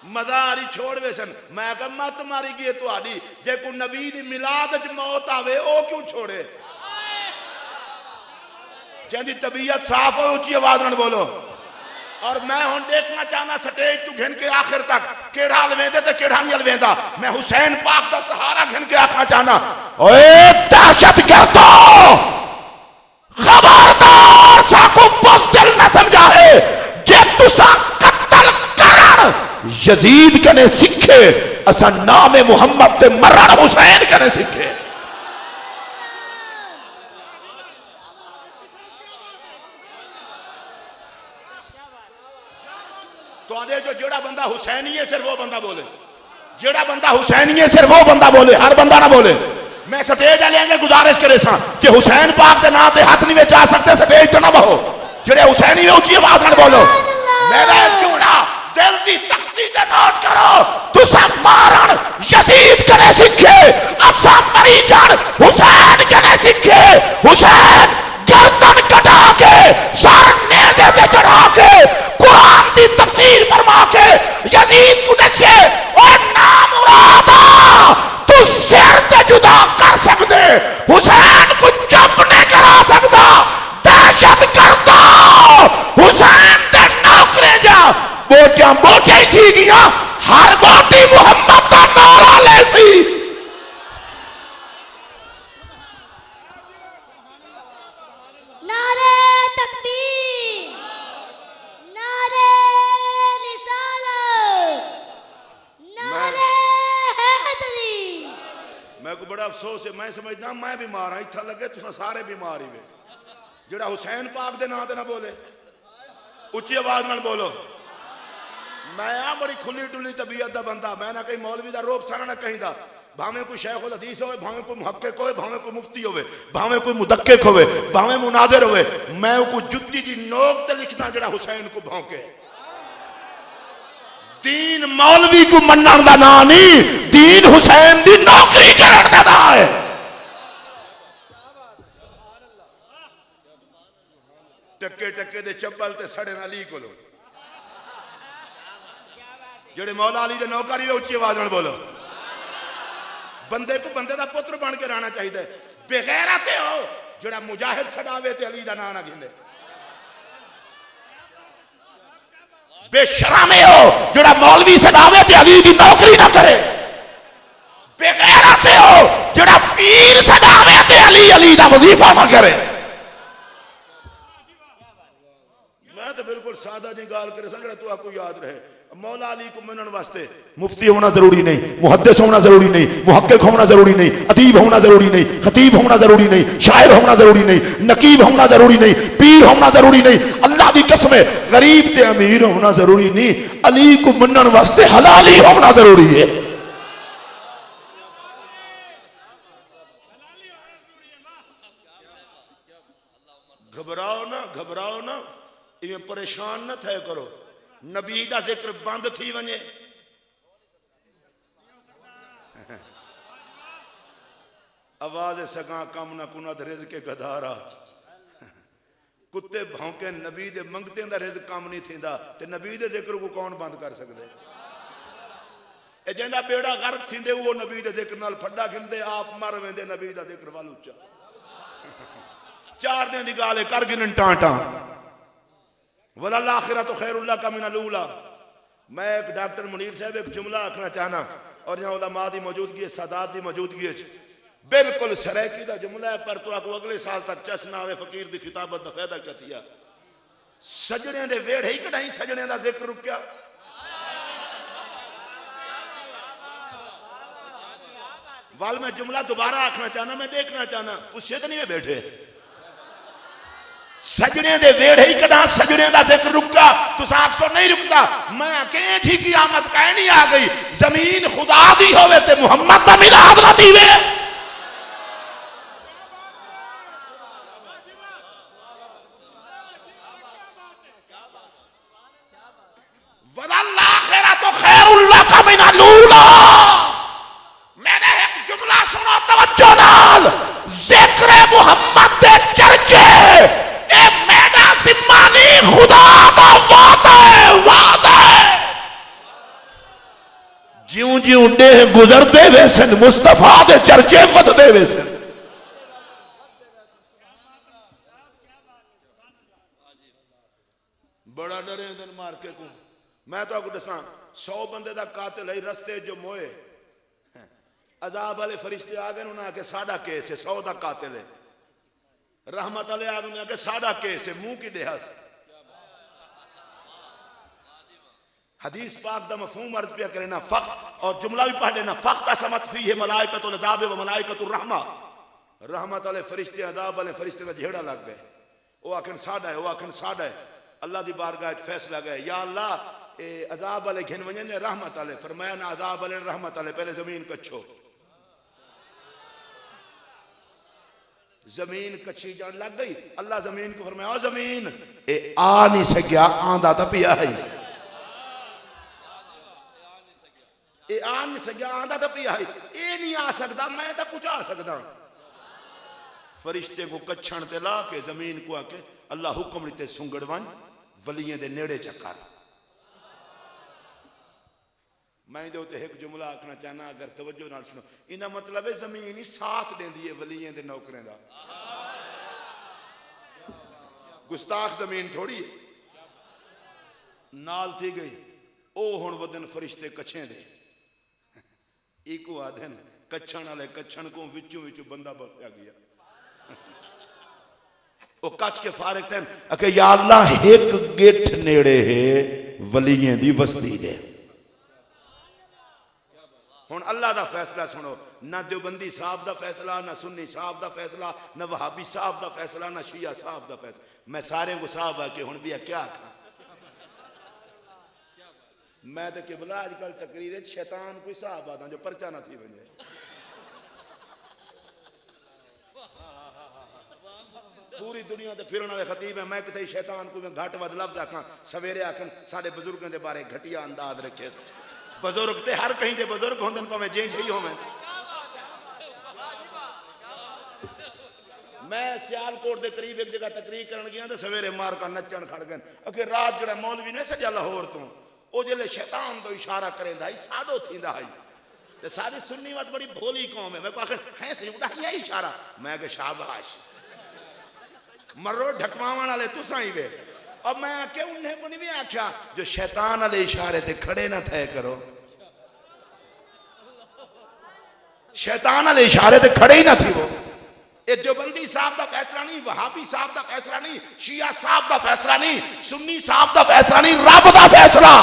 मदारी छोड़ वे सन। मैं कहा मत मारी गई तुहाडी, जे को नबी दी मिलाद च मौत आवे ओ क्यों छोड़े? जिंदी तबीयत साफ हो ऊंची आवाज में बोलो। और मैं हुन देखना चाहना स्टेज तू घिन के आखिर तक केड़ा अलवेंदे ते केड़ा नहीं अलवेंदा। मैं हुसैन पाक का सहारा घिन के आखना चाहना, ओए दहशतगर्दो खबरदार साकू बुज़दिल न समझा है, जे तुसा कत्ल करन यजीद कने सीखे असा नाम मुहम्मद ते मरण हुसैन कने सीखे। तो जो जेड़ा बंदा हुसैनी है सिर्फ वो बंदा बोले, जेड़ा बंदा हुसैनी है सिर्फ वो बंदा बोले, हर बंदा ना बोले। मैं स्टेज वाले गुजारिश करे सा कि हुसैन पाक के नाम पे हाथ नहीं बेचा सकते, स्टेज तो ना बहो। जेड़े हुसैनी है ऊंची आवाज में बोलो। मेरा चूड़ा दिल दी तख्ती ते नोट करो, तुसा मारण यजीद कने सीखे असा मरी जान हुसैन कने सीखे। हुसैन गर्दन कटा के सर नेज़े ते चढ़ा के कुरान दी तफसीर फरमा के यजीद को दसे और नाम मुरादा तू सिर ते जुदा कर सकदे, हुसैन को चुप नहीं करा सकता। दहशत करदा हुसैन दे नौकरे जा बोटियां बोटे थी गया, हर बोटी मुहम्मद का नारा ले सी। नारे तकबीर, नारे रिसालत, नारे हैदरी। मैं को बड़ा अफसोस है, मैं समझदा मैं बीमार हाँ, इत्था लगे तुसा सारे बीमार ही वे। जेड़ा हुसैन पाक दे नाम ते ना बोले, उच्ची आवाज में बोलो। मैं आ बड़ी खुली डुली तबीयत का बंदा, मैं ना कहीं मौलवी का रोब सारा ना कहीं दा। भावे कोई शेख उल हदीस होवे, भावे कोई मुहक्किक होवे, भावे कोई मुफ्ती होवे, भावे कोई मुदक्किक होवे, भावे मुनादिर होवे, मैं को जुत्ती दी नोक ते लिखना जेड़ा हुसैन को भौंके। दीन मौलवी को मनण दा ना नहीं, दीन हुसैन दी नौकरी करन दा नाम है। टक्के टक्के दे चप्पल ते सड़े अली कोलो, जेड़े मौला अली दे नौकर ही उच्ची आवाज में बोलो। बंदे को बंदे दा पुत्र बन के रहना चाहिए। बेगैरत हो जेड़ा मुजाहिद छड़ावे ते अली दा नाम ना गिंदे। बेशरमे हो जेड़ा मौलवी छड़ावे ते अली दी नौकरी ना करे। बेगैरत हो जेड़ा पीर छड़ावे ते अली दा वजीफा ना करे। मैं तो बिल्कुल सादा जी गाल करे सा, तू आपको याद रहे। मौला अली को मनन वास्ते मुफ्ती होना जरूरी नहीं, मुहद्दिस होना जरूरी नहीं, मुहक्किक होना जरूरी नहीं, अदीब होना जरूरी नहीं, खतीब होना जरूरी नहीं, शायर होना जरूरी नहीं, नकीब होना जरूरी नहीं, पीर होना जरूरी नहीं, अल्लाह की कसम है गरीब ते अमीर होना जरूरी नहीं, अली को मनन वास्ते हलाली होना जरूरी है। घबराओ ना, घबराओ ना, इवें परेशान न थे करो। नबी का जिक्र बंद थी वने, आवाज सगा कम ना कुनत रिज़्क़ के गदारा। कुत्ते भौंके नबी दे मंगते दा रिज़्क़ कम नहीं थींदा, ते नबी दे जिक्र को कौन बंद कर सकदे? ए जिंदा बेड़ा गर्क थींदे वो नबी दे जिक्र नाल फड्डा खिंदे, आप मर वेंदे नबी दा जिक्र वाल उच्चा। चार दिन दी गाल कर गिनन टांटा वलल आखिरतु खैरुल लका मिनल ऊला। मैं एक डॉक्टर मुनीर साहब एक जुमला आखना चाहना, और यहाँ उलमा दी मौजूदगी है, सादात दी मौजूदगी है, बिल्कुल सरायकी दा जुमला है, पर तो आपको अगले साल तक चसना आवे फकीर दी खिताबत दा फायदा कतिया। सजने दे वेड़े ही कढ़ाई सजने दा जिक्र रुकिया। वाल मैं जुमला दोबारा आखना चाहना, मैं देखना चाहना पुछे तो नहीं वे बैठे। सजने दे वेड़े ही कदा सजने का जिक्र रुका तुस आखो नहीं रुकता मैं कह थी क़यामत कह नहीं आ गई जमीन खुदा दी होवे ते मुहम्मद दा मिलाद ना दीवे वलल आखिरतु खैरुल लका मिनल ऊला। मैंने एक जुमला सुनो तवज्जो नाल जिक्र मुहम्मद दे चर्चे ए मेरा जिम्मा नहीं खुदा दा वादा है वादा है। ज्यों ज्यों डेह गुजरते वे सन मुस्तफा दे चर्चे वधदे वे सन। बड़ा डरे दिन मार के को मैं तो आपको दसा 100 बंदे दा कातिल है रस्ते जो मोए अजाब वाले फरिश्ते आ गए उन्हें आके साडा केस है 100 दा कातिल है रहमत वाले आ गए आके साडा केस है मुंह की देहस हदीस पाक दा मफहूम अर्ज पे करे ना फक्त और जुमला भी पढ़ लेना फक्त असमत फी है मलाइकतुल अज़ाब व मलाइकतुर रहमा। रहमत वाले फरिश्ते अजाब वाले फरिश्ते का झेड़ा लग गए वो आखन साडा है वो आखन साडा है अल्लाह दी बारगाह फैसला गए या अल्लाह ए अजाब वाले घिन वजन ने रहमत वाले फरमाया ना अजाब वाले रहमत वाले पहले जमीन कच्छो जमीन कच्ची जान लग गई अल्लाह जमीन को फरमाया ओ जमीन ए आ नहीं सकिया आंदा तो पिया है ए आ नहीं सकिया आंदा तो पिया है ए नहीं आ सकता मैं तो पहुंचा सकता। फरिश्ते को कच्छण ते ला के जमीन को आके अल्लाह हुक्म दिते सुंगड़ वन वलियां दे नेड़े चक्कर। मैं दे उते एक जुमला आखना चाहना अगर तवज्जो नाल सुनो इना मतलब है जमीन ही साथ देंदी है वलियां दे नौकरें दा गुस्ताख जमीन थोड़ी है नाल थी गई ओ हुण वदन फरिश्ते कच्छे दे इको आदन कच्छण वाले कच्छण को विचों विच बंदा बचा गया वो कच के फारिग थे अके या अल्लाह एक गिठ नेड़े है वलियां दी बस्ती दे। हुण अल्लाह दा फैसला सुनो ना देवबंदी साहब दा फैसला ना सुन्नी साहब दा फैसला ना वहाबी साहब दा फैसला ना शिया साहब दा फैसला मैं सारे को साहब आके हुण भी क्या आखा मैं तो किबला आजकल तकरीर शैतान कोई साहब आता जो परचा ना थी वने पूरी दुनिया ते फिरन वाले खतीब है मैं किथे शैतान को मैं घट वध लफ्ज आखा सवेरे आखन साडे बुजुर्गों के बारे घटिया अंदाज रखे बुजुर्ग ते हर कहीं के बुजुर्ग होंदे भावें जे ही होवे। मैं सियालकोट के करीब एक जगह तकरीर करन गया तो सवेरे मार का नचन खड़ गए अगे रात जड़ा मौलवी ने सजा लाहौर तो ओ जिले शैतान तो इशारा करेंदा ही साडो थींदा है ते सारी सुन्नी मत बड़ी भोली कौम है मैं आखन है सी उड़ा ही इशारा मैं के शाबाश मरो ढकवावन वाले तुसा ही वे अब मैं आके उन्हें को नहीं भी आख्या जो शैतान वाले इशारे ते खड़े ना थे करो शैतान वाले इशारे ते खड़े ही ना थी वो ए देवबंदी साहब दा फैसला नहीं वहाबी साहब दा फैसला नहीं शिया साहब दा फैसला नहीं सुन्नी साहब दा फैसला नहीं रब दा फैसला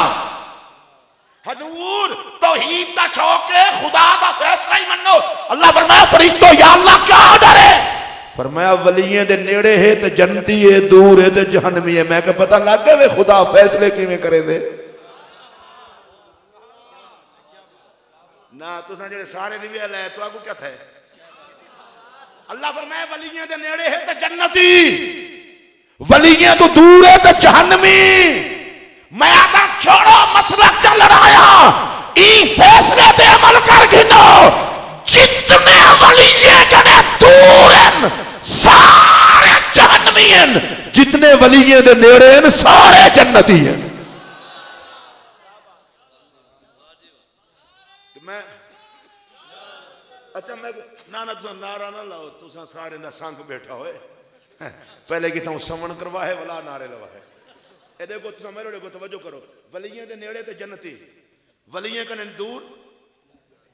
हजूर तौहीद दा शौक है खुदा दा फैसला ही मनो। अल्लाह फरमाया फरिश्तों या अल्लाह क्या डरे फरमाया वलियां दे नेड़े है ते जन्नती है दूर है ते जहन्नमी है मैं के पता लग गए वे खुदा फैसले किवें करेंदे ना तुसा जेड़े सारे निवे लै तो आगू क्या थे अल्लाह फरमाया वलियां दे नेड़े है ते जन्नती वलियां तो दूर है ते जहन्नमी। मैं आता छोड़ो मसलक च लड़ाया ई फैसले ते अमल कर गिनो जितने वलियां कने दूर हैं सारे जहन्नमी हैं जितने वलियां दे नेड़े हैं सारे जन्नती हैं। मैं अच्छा मैं ना तुसा नारा ना लाओ तुसा सारे दा संग बैठा होए पहले कि तुम समन करवा है वला नारे लवा है ए देखो तुसा मेरे को तवज्जो करो वलियां दे नेड़े ते जन्नती वलियां कने दूर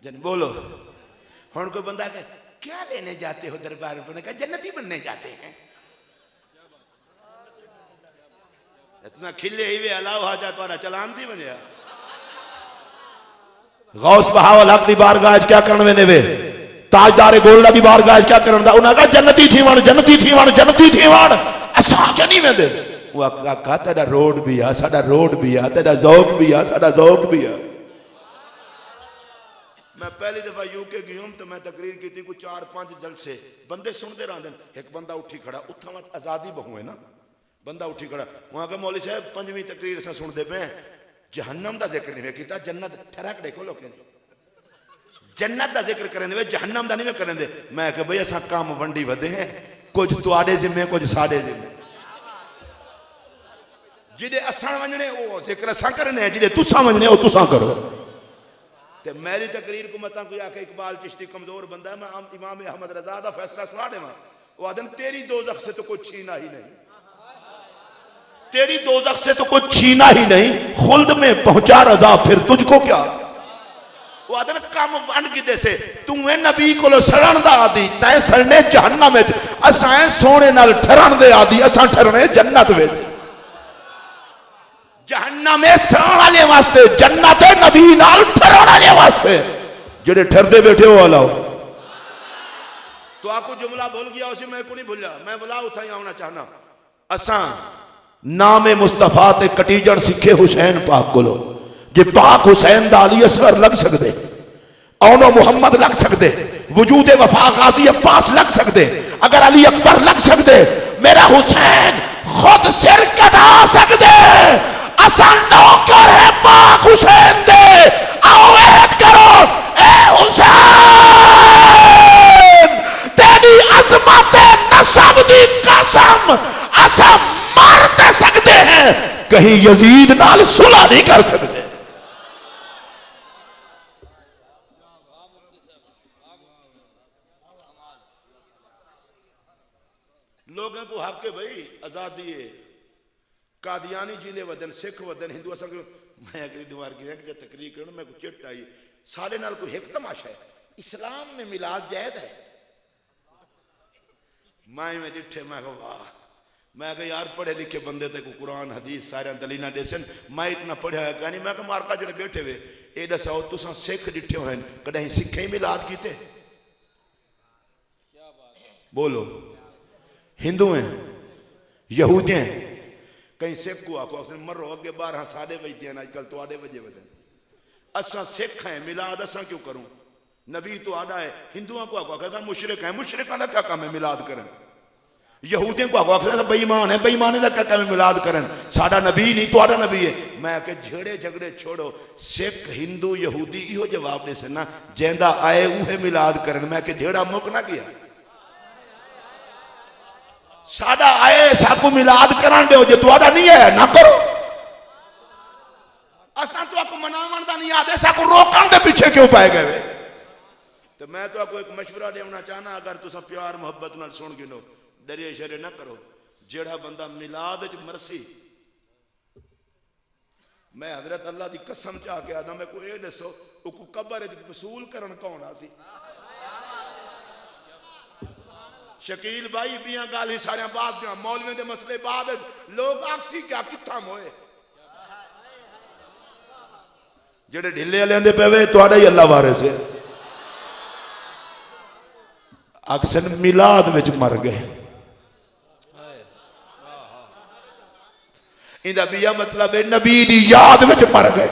जन बोलो हुण कोई बंदा के क्या लेने जाते हो दरबार में कहा जन्नती बनने जाते हैं तुसा खिले ही वे अलाव हाजा तुम्हारा चलान थी बनिया गौस बहावल हक दी बारगाह क्या करने ने वे ताजदार गोल्डा दी बारगाह क्या करन दा उन्हां का जन्नती थी वन जन्नती थी वन जन्नती थी वन असां च नहीं वेंदे वो आका तेरा रोड भी आ साडा रोड भी आ तेरा ज़ौक भी आ साडा ज़ौक भी आ मैं पहली दफा यूके गई हूं तो मैं तकरीर की थी कुछ 4-5 जलसे बंदे सुनते रहते एक बंदा उठी खड़ा उठा मत आजादी बहु है ना बंदा उठी खड़ा वहां का मौलवी साहब 5वीं तकरीर असां सुनते पे जहन्नम का जिक्र नहीं किया जन्नत ठहरा देखो लोग जन्नत का जिक्र करें जहन्नम का नहीं करें मैं कहा भाई असां काम वंडी वधे हैं कुछ तुहाडे जिम्मे कुछ साडे जिम्मे जिदे असां वंजने वो जिक्र असां करने जिदे तुसां वंजने वो तुसां करो ते मेरी तकरीर को मत कोई आके इकबाल चिश्ती कमजोर बंदा है मैं इमाम अहमद रजा का फैसला सुना देवा वो आदम तेरी दोज़ख से तो कुछ छीना ही नहीं तेरी दोज़ख से तो कुछ छीना ही नहीं खुल्द में पहुंचा रजा फिर तुझको क्या वो आदम कम वंड किदे से तू है नबी को सड़न दा आदि तै सड़ने जहन्नम विच असां सोने नाल ठहरन दे आदि असां ठहरने जन्नत विच जहन्नम है सड़न वाले वास्ते जन्नत है नबी नाल ठहरन वाले वास्ते जेड़े ठहरदे बैठे हो वाला तो आपको जुमला भूल गया उसे मैं को नहीं भूला मैं बुला उठाई आना चाहना असां नाम मुस्तफा ते कटीजन सिखे हुसैन पाक कोलो जे पाक हुसैन दा अली असगर लग सकदे औनो मुहम्मद लग सकदे वजूद वफा गाजी अब्बास लग सकदे अगर अली अकबर लग सकदे मेरा हुसैन खुद सिर कटा सकदे असा नौकर है पाक हुसैन दे आओ ऐद करो ए हुसैन तेरी अजमत नसब दी कसम असा मर ते सकते हैं कहीं यजीद नाल सुलह नहीं कर सकते लोगों को हक है भाई आजादी है कादियानी जिले वदन सिख वदन हिंदू असल मैं अगली दीवार की जब तकरीर करूँ मैं कुछ चिट आई सारे नाल कोई एक तमाशा है इस्लाम में मिलाद जायद है मैं डिठे मैं वाह मैं कहा यार पढ़े लिखे बंदे ते को कुरान हदीस सारे दलीना देसन मैं इतना पढ़ा है कहानी मैं मारका जो बैठे हुए ये दसाओ तुसा सिख डिठे हो कहीं सिखे ही मिलाद किते बोलो हिंदू हैं यहूदी हैं कहीं सिख को आखो मरो अगे 12 साढ़े बजते हैं अजकल तो आधे बजे बजे असा सिख हैं मिलाद असा क्यों करूं नबी तो आधा है हिंदुओं को आखो कहता मुशरिक है मुशरिका का क्या काम है मिलाद करन यहूदियों को आखो कहता बेईमान है बेईमाने का क्या काम है मिलाद करन साडा नबी नहीं तो आधा नबी है मैं के झेड़े झगड़े छोड़ो सिख हिंदू यहूदी इहो जवाब दे सना जेंदा आए उहे मिलाद करन मैं के झेड़ा मुक ना गया साडा आए साकू मिलाद करान दो जो तुआडा नहीं है ना करो असा तो आपको मनावन दा नहीं आदे साकू रोकन दे पीछे क्यों पाए गए तो मैं तो आपको एक मशवरा देना चाहना अगर तुसा प्यार मोहब्बत नाल सुन गिनो डरे शरे ना करो जेड़ा बंदा मिलाद च मरसी मैं हजरत अल्लाह दी कसम चाह के आदा मैं को ये दसो उको कब्र च वसूल करन कौन आसी शकील भाई बिया गाल ही सारे बाद मौलवी दे मसले बाद लोग आखसी क्या किथा मोए जेड़े ढिले लेंदे पवे तुहाडा ही अल्लाह वारिस है अक्सर मिलाद विच मर गए इंदा बिया मतलब है नबी दी याद विच मर गए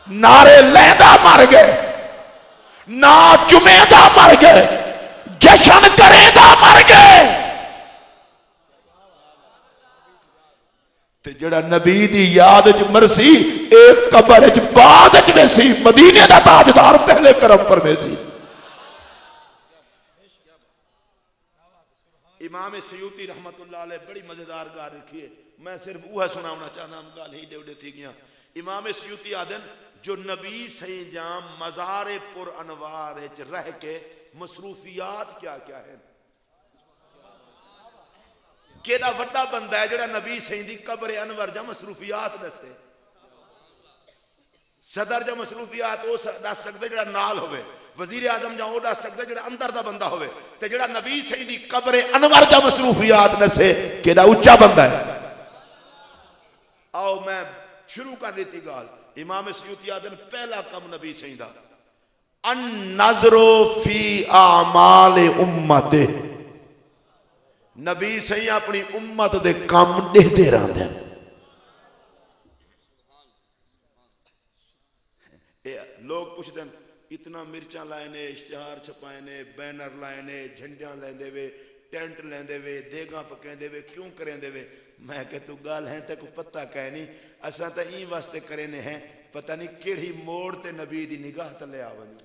नारे लैंदा मर गए ना चुमेदा मर गए जशन करेगा मर गए ते जड़ा नबी दी याद च मरसी एक कब्र च बाद च वेसी मदीने दा ताजदार पहले करम पर वेसी इमाम सयूती रहमतुल्लाह अलैह बड़ी मजेदार गाल लिखी है मैं सिर्फ वह सुनाना चाहना हम गाल ही डेवडे थी गया इमाम सयूती आदन जो नबी सही जाम मज़ारे पुर अनवार च रह के मसरूफियात क्या क्या है केड़ा वड्डा बंदा है जेड़ा नबी सही दी कब्र अनवर जा मसरूफियात दसे सदर जा मसरूफियात वो दस सकते जेड़ा नाल होवे वजीर आजम जा वो दस सकते जेड़ा अंदर दा बंदा होवे ते जेड़ा नबी सही दी कब्र अनवर जा मसरूफियात दसे केड़ा ऊंचा बंदा है आओ मैं शुरू कर दी थी गाल इमाम सयूती आदन पहला कम नबी सही दा अन नजरो फी आमाल उम्मते नबी सही अपनी उम्मत दे काम देखते रहते हैं। लोग पूछते हैं इतना मिर्चा लाए ने, इश्तिहार छपाए ने, बैनर लाए ने, झंडियां लेंदे वे, टेंट लेंदे वे, देगा पकेंदे वे, क्यों करेंदे वे? मैं कह तू गाल है तो कोई पता कह नहीं, असा तो ई वास्ते करे ने हैं पता नहीं केड़ी मोड़ ते नबी दी निगाह तले आवनी।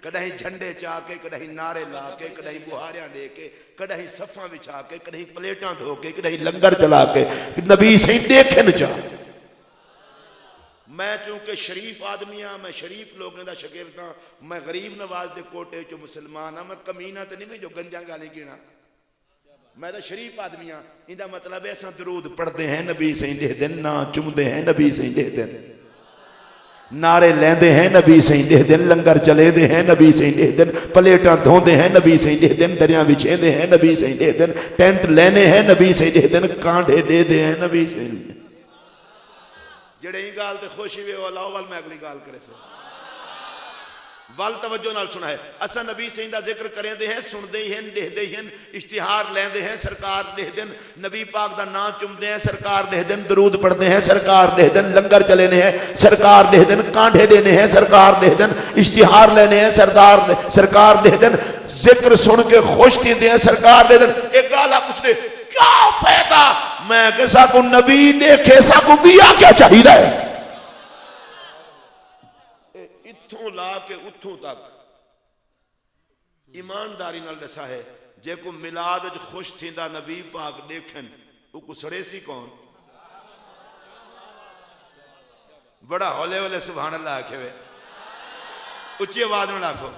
कदहीं झंडे चा के, कदहीं नारे ला के, कदहीं बुहारियां दे के, कदहीं सफा बिछा के, कदहीं प्लेटां धो के, कदहीं लंगर चला के नबी सही देखे न चा। मैं चूंकि शरीफ आदमी हाँ, मैं शरीफ लोगों का शगिर्द हाँ, मैं गरीब नवाज के कोटे चो मुसलमान हाँ, मैं कमीना तो नहीं जो गंजा गाली गिना, मैं तो शरीफ आदमी हाँ। इनका मतलब है असा दरूद पढ़ते हैं नबी सही दे दिन, ना चुमते हैं नबी सही दे दिन, नारे लेंदे हैं नबी सही दे दिन, लंगर चले दे हैं नबी सही दे दिन, प्लेटां धोंदे हैं नबी सही दे दिन, दरिया बिछेंदे हैं नबी सही दे दिन, टेंट लेने हैं नबी सही दे दिन, कांडे दे दे हैं नबी सही दे दिन। जेड़े ही गाल ते खुश ही वे लाओ वाल मैं अगली गाल करे से वाल तवज्जो नाल सुना है। असा नबी सही दा जिक्र करेंदे हैं, सुनदे ही हैं, देखदे ही हैं, इश्तिहार लेंदे हैं, सरकार देख दिन, नबी पाक दा नाम चुमदे हैं, सरकार देख दिन, दरूद पढ़ते हैं, सरकार देख दिन, लंगर चले ने हैं, सरकार देख दिन, कांठे देने हैं, सरकार देख दिन, इश्तिहार लेने हैं, सरकार देख दिन, जिक्र सुन के खुश थींदे हैं, सरकार दे दिन। एक गाल आप पूछते क्या फायदा? मैं कह साकू नबी देखे साकू बिया क्या चाहिए? इत्थों ला के उथों तक ईमानदारी नाल दसा है, जे को मिलाद च खुश थींदा नबी पाक देखन वो सड़े सी कौन? बड़ा हौले हौले सुभान अल्लाह आखे वे, उच्ची आवाज में आखो।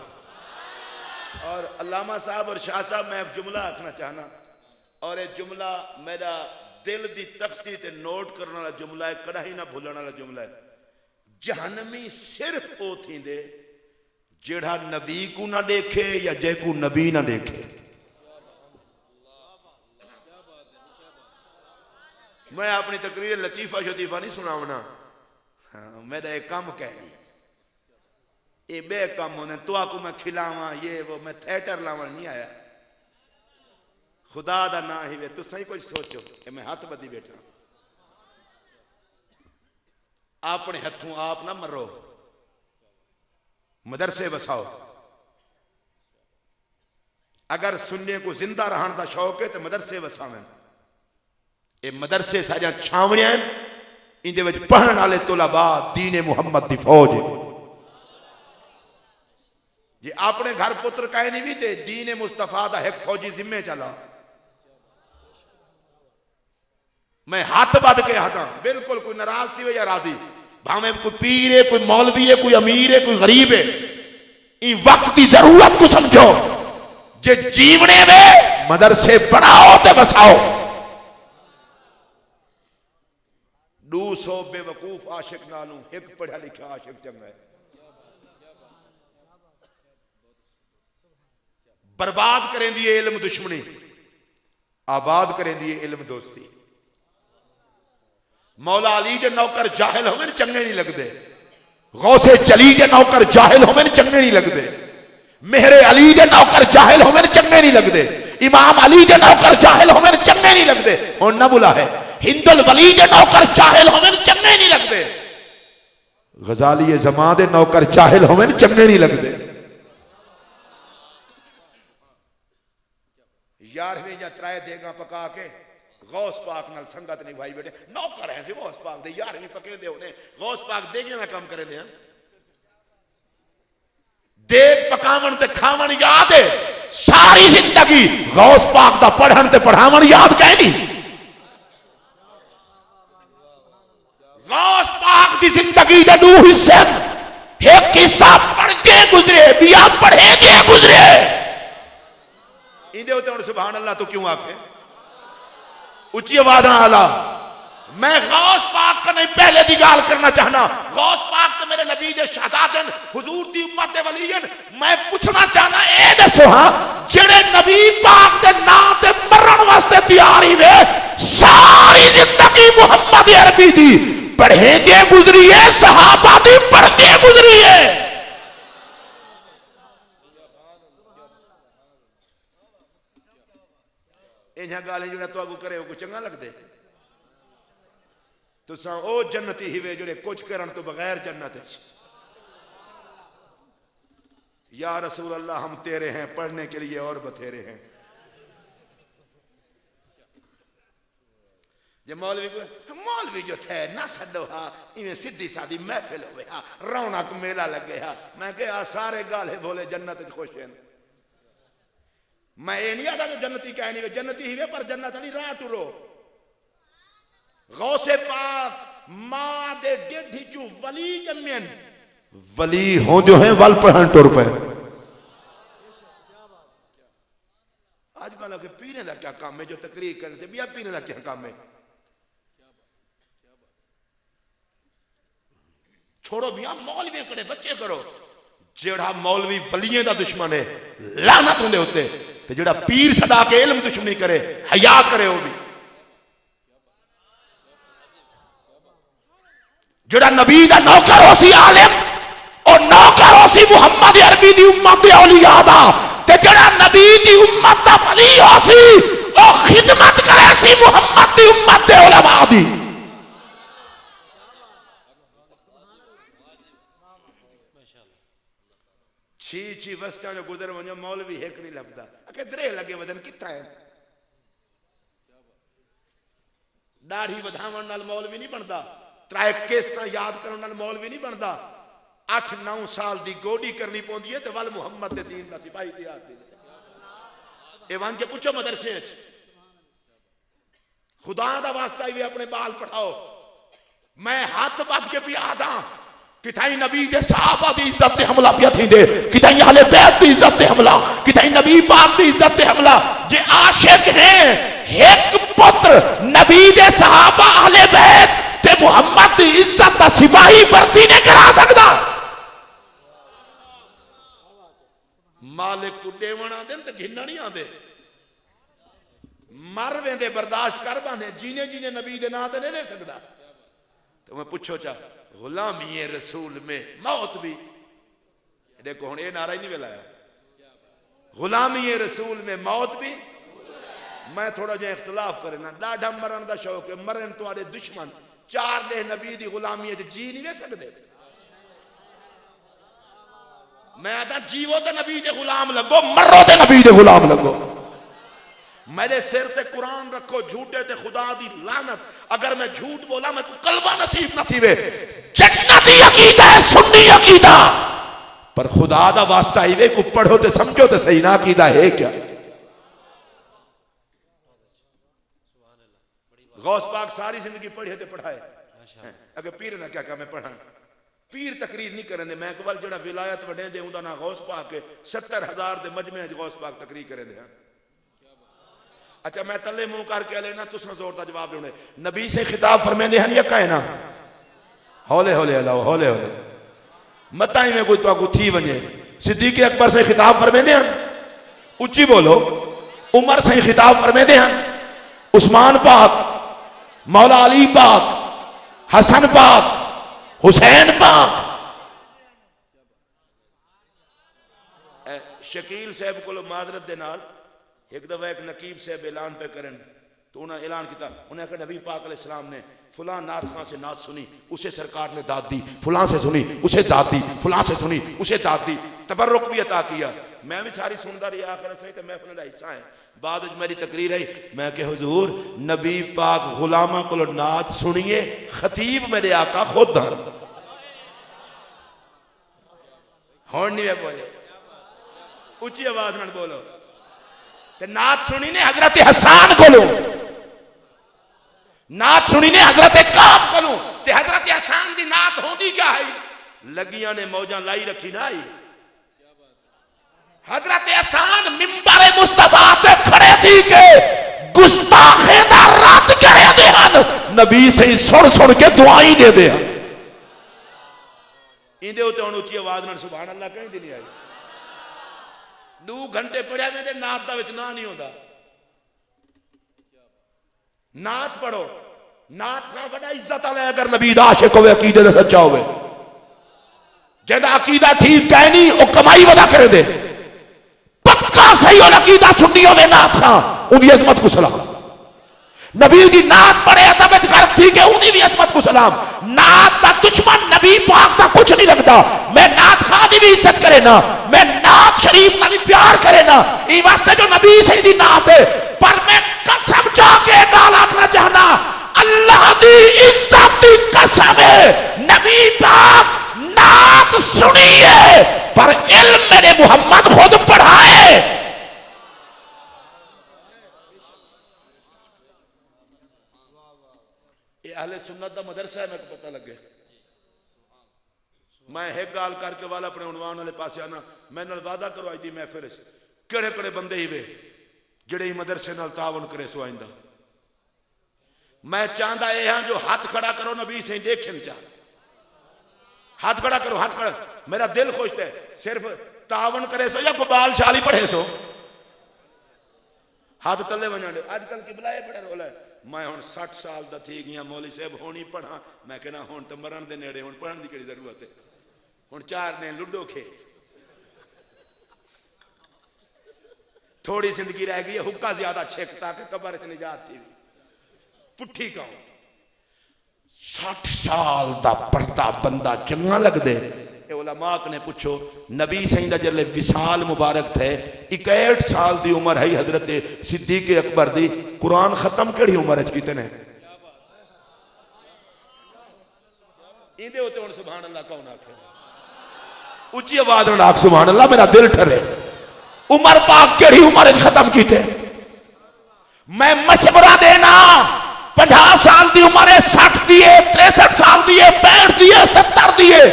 और अल्लामा साहब और शाह साहब मैं जुमला आखना चाहना, और ये जुमला मेरा दिल दी तख्ती ते नोट करने वाला जुमला है, कदा ही ना भूलने वाला जुमला है। जहन्नमी सिर्फ वो थींदे जेड़ा नबी को ना देखे या जे को नबी ना देखे। मैं अपनी तकरीर लतीफा शतीफा नहीं सुनावना, हाँ, मेरा एक काम कहनी, ये बे काम होने तो आपको मैं खिलावा ये वो, मैं थिएटर लावा नहीं आया। खुदा दा ना ही वे तुम सही कुछ सोचो कि मैं हाथ बदी बैठा, अपने हथों आप ना मरो, मदरसे बसाओ। अगर सुनने को जिंदा रहने का शौक है तो मदरसे बसावें। ये मदरसे सारिया छावनियां इंदे विच पढ़ने वाले तुलबा दीन मुहम्मद दी फौज है। जे अपने घर पुत्र कहे नहीं भी ते दीन मुस्तफा दा एक फौजी जिम्मे चला। मैं हाथ बद के आता बिल्कुल, कोई नाराज थी या राजी, भावे कोई पीर है, कोई मौलवी है, कोई अमीर है, कोई गरीब है, इन वक्त की जरूरत को समझो। जे जीवने में मदरसे बनाओ ते बसाओ। 200 बेवकूफ आशिक नालू एक पढ़ा लिखा आशिक चंगा है। बर्बाद करें दिए इल्म दुश्मनी, आबाद करें दिए इल्म दोस्ती। मौला अली के नौकर जाहिल होवे चंगे नहीं लगते, गौसे चली के नौकर जाहिल होवे चंगे नहीं लगते, मेहरे अली के नौकर जाहिल होवे चंगे नहीं लगते, इमाम अली के नौकर जाहिल होवे चंगे नहीं लगते। और न बुला है हिंदुल वली के नौकर जाहिल होवे चंगे नहीं लगते, गजाली ज़मां दे नौकर जाहिल होवे चंगे नहीं लगते। 11वीं या 3 देगा पका के गौस पाक नाल संगत नहीं भाई बेटे, नौकर है गौस पाक दे 11वीं पके दे उन्हें गौस पाक देगियां ना काम करे दे। देग पकावन ते खावन याद है, सारी जिंदगी गौस पाक दा पढ़न ते पढ़ावन याद कह नहीं। गौस पाक दी जिंदगी दे 2 हिस्से, एक हिस्सा पढ़ के गुजरे, बिया पढ़े के गुजरे। इंदे उते सुभान अल्लाह तो क्यों आखे उच्ची आवाज ना आला। मैं गौस पाक का नहीं पहले दी गाल करना चाहना, गौस पाक तो मेरे नबी दे शहजादन हुजूर दी उम्मत दे वलीयन। मैं पूछना चाहना ए दसो हां जेड़े नबी पाक दे नाम ते मरण वास्ते तैयार ही वे, सारी जिंदगी मुहम्मद अरबी दी पढ़े के गुजरी है, सहाबा दी पढ़ के गुजरी है। तुसा ओ जन्नती हिवे जोड़े कुछ करन तो बगैर जन्नत है। या रसूल अल्लाह हम तेरे हैं, पढ़ने के लिए और बथेरे हैं। जे मौलवी जो थे ना सदो हा इवें सीधी सादी महफिल होवे हा, रौनक मेला लगे हा। मैं कहा सारे गाले बोले जन्नत खुश हैं। मैं ये नहीं आता कि जन्नती कह नहीं, जन्नती ही पर जन्नत नहीं राह टुरो। गौसे पाक मां दे डेढ़ी चू वली जम्यन, वली हो जो है वल पढ़न टुर पे। आज कल के पीने का क्या काम है जो तकरीर करने से बिया पीने का क्या काम है? छोड़ो बिया मौलवी करे बच्चे करो। जेड़ा मौलवी वलिये दा दुश्मन है लानत होंदे होते, ते जेड़ा पीर सदा के इल्म दुश्मनी करे हया करे वो भी। जेड़ा नबी दा नौकर होसी आलिम और नौकर होसी मुहम्मद अरबी दी उम्मत दे औलिया दा, ते जेड़ा नबी दी उम्मत दा वली होसी ओ खिदमत करे सी मुहम्मद दी उम्मत दे उलमा दी। छी छी वस्ता जो गुजर वनो मौलवी एक नहीं लभदा, अके दरे लगे वदन किथा है। दाढ़ी वधावन नाल मौलवी नहीं बनता, त्राए केसता याद करन नाल मौलवी नहीं बनता। 8-9 साल दी गोडी करनी पौंदी है ते वल मुहम्मद दे दीन दा सिपाही तैयार थी। ए वन के पूछो मदरसे च खुदा दा वास्ता ही अपने बाल कटाओ। मैं हाथ बांध के भी आदा किताई नबी दे सहाबा दी इज्जत ते हमला पिया थी दे, किताई अहले बैत दी इज्जत ते हमला, किताई नबी पाक दी इज्जत ते हमला। जे आशिक हैं एक पुत्र नबी दे सहाबा अहले बैत ते मुहम्मद दी इज्जत दा सिपाही भर्ती ने करा सकदा। मालिक को देवना देन ते घिन्ना नहीं आंदे, मर वेंदे बर्दाश्त कर बाने, जीने जीने नबी दे नां ते नहीं ले सकदा। तो मैं पूछो चा गुलामी रसूल में मौत भी, देखो हुण ये नारा ही नहीं मिलाया, गुलामी रसूल में मौत भी। मैं थोड़ा जिहा इख्तलाफ करे ना, डाढ़ा मरण का शौक है, मरन तुहाडे दुश्मन 4 दे नबी दी गुलामी च जी नहीं वे सकदे। मैं आता जीवो ते नबी दे गुलाम लगो, मरो ते नबी दे गुलाम लगो। मेरे सिर ते कुरान रखो, झूठे ते खुदा दी लानत। अगर मैं झूठ बोला मैं को कलमा नसीब न थी वे। जन्नती अकीदा है सुन्नी अकीदा, पर खुदा दा वास्ता ही वे को पढ़ो ते समझो ते सही ना अकीदा है क्या। गौस पाक सारी जिंदगी पढ़े ते पढ़ाए, अगर पीर ना क्या क्या मैं पढ़ा। पीर तकरीर नहीं करेंदे, मैं कवल जेड़ा विलायत वडे दे उंदा ना गौस पाक 70,000 दे मजमे च गौस पाक तकरीर करेंदे। अच्छा मैं तले मुंह करके लेना तुसा जोर दा जवाब देने। नबी से खिताब फरमांदे हन या कहना हौले हौले अलाओ हौले हौले मताई में कोई तो थी वने। सिद्दीक अकबर से खिताब फरमांदे हन उच्ची बोलो। उमर से खिताब फरमांदे हन, उस्मान पाक, मौला अली पाक, हसन पाक, हुसैन पाक। शकील साहब को मादरत दे नाल एक दफा एक नकीब साहब ऐलान पे करन तो उन्हें ऐलान किया, उन्हें कहा नबी पाक अलैहिस्सलाम ने फुलां नात खां से नात सुनी उसे सरकार ने दाद दी, फुलां से सुनी उसे दाद दी, फुलां से सुनी उसे दाद दी, तबर्रुक भी अता किया। मैं भी सारी सुनता रही, आखिर सही तो महफिल दा हिस्सा है। बाद में मेरी तकरीर आई, मैं कहा हुजूर नबी पाक गुलामा को नात सुनिए, खतीब मेरे आका खुद हैं। हुण नहीं बोले, उच्ची आवाज नाल बोलो। ते नात सुनी ने हजरत हसान को लो, नात सुनी ने हजरत काब को लो। ते हजरत हसान दी नात होंदी क्या है? लगियां ने मौजा लाई रखी ना आई। हजरत हसान मिंबर मुस्तफा पे खड़े थी के गुस्ताखे दा रद्द करे दे हन, नबी से सुन सुन के दुआई दे दे। इंदे उते हुण उच्ची आवाज नाल सुभान अल्लाह कहंदी नहीं आई। 2 घंटे पढ़िया मेरे नात दा विच ना नहीं होता। नात पढ़ो, नात का बड़ा इज्जत वाला अगर नबी दा आशिक होवे, अकीदे दा सच्चा होवे, जेदा अकीदा ठीक है नहीं वो कमाई वदा करे दे। पक्का सही और अकीदा सुन्नी होवे नात खां उदी अजमत को सलाम। नबी दी नात पढ़े अदब विच कर थी के उदी भी अजमत को सलाम। नात का दुश्मन नबी पाक का कुछ नहीं लगता। मैं नात खां की भी इज्जत करे ना, मैं नात शरीफ का भी प्यार करे ना, ये वास्ते जो नबी से दी नात है। पर मैं कसम जाके गाल आखना चाहना, अल्लाह दी इज्जत दी कसम है, नबी पाक नात सुनी है पर इल्म मेरे मोहम्मद खुद पढ़ाए। ये अहले सुन्नत दा मदरसा है, मेरे को पता लगे। मैं एक गाल करके वाला अपने उनवान वाले पास आना, मैं नाल वादा करो अज दी महफिल केड़े केड़े बंदे ही वे जेड़े मदरसे नाल तावन करे सो आइंदा। मैं चाहता यह हाँ जो हाथ खड़ा करो नबी से देखन चाह, हाथ खड़ा करो, हाथ खड़ा, मेरा दिल खुश है। सिर्फ तावन करे सो या गुबाल शाली पढ़े सो, हाथ तले वजन दे। अजकल किबलाए बड़े रोला है। मैं हुण 60 साल दा थी गया, मौली साहब होनी पढ़ा, मैं कहना हुण तो मरण दे नेड़े, हुण पढ़न दी केड़ी जरूरत है, हुण 4 ने लुडो खेल, थोड़ी जिंदगी रह गई, हुक्का ज्यादा छेकता कि कब्र च निजात थी पुठी का। 60 साल दा पढ़ता बंदा चंगा लगदे। उलमाक ने पूछो नबी सही दा जल्ले विसाल मुबारक थे 61 साल दी उम्र है हजरत सिद्दीक अकबर दी, कुरान खत्म केड़ी उम्र च कीते ने? इंदे होते हुण सुभान अल्लाह कौन आखे? उच्ची आवाज नाल आख सुभान अल्लाह, मेरा दिल ठरे। उमर पाक केड़ी उम्र च खत्म कीते? मैं मशवरा देना 50 साल दी उम्र है, 60 दी है, 63 साल दी है, 65 दी है, 70 दी है,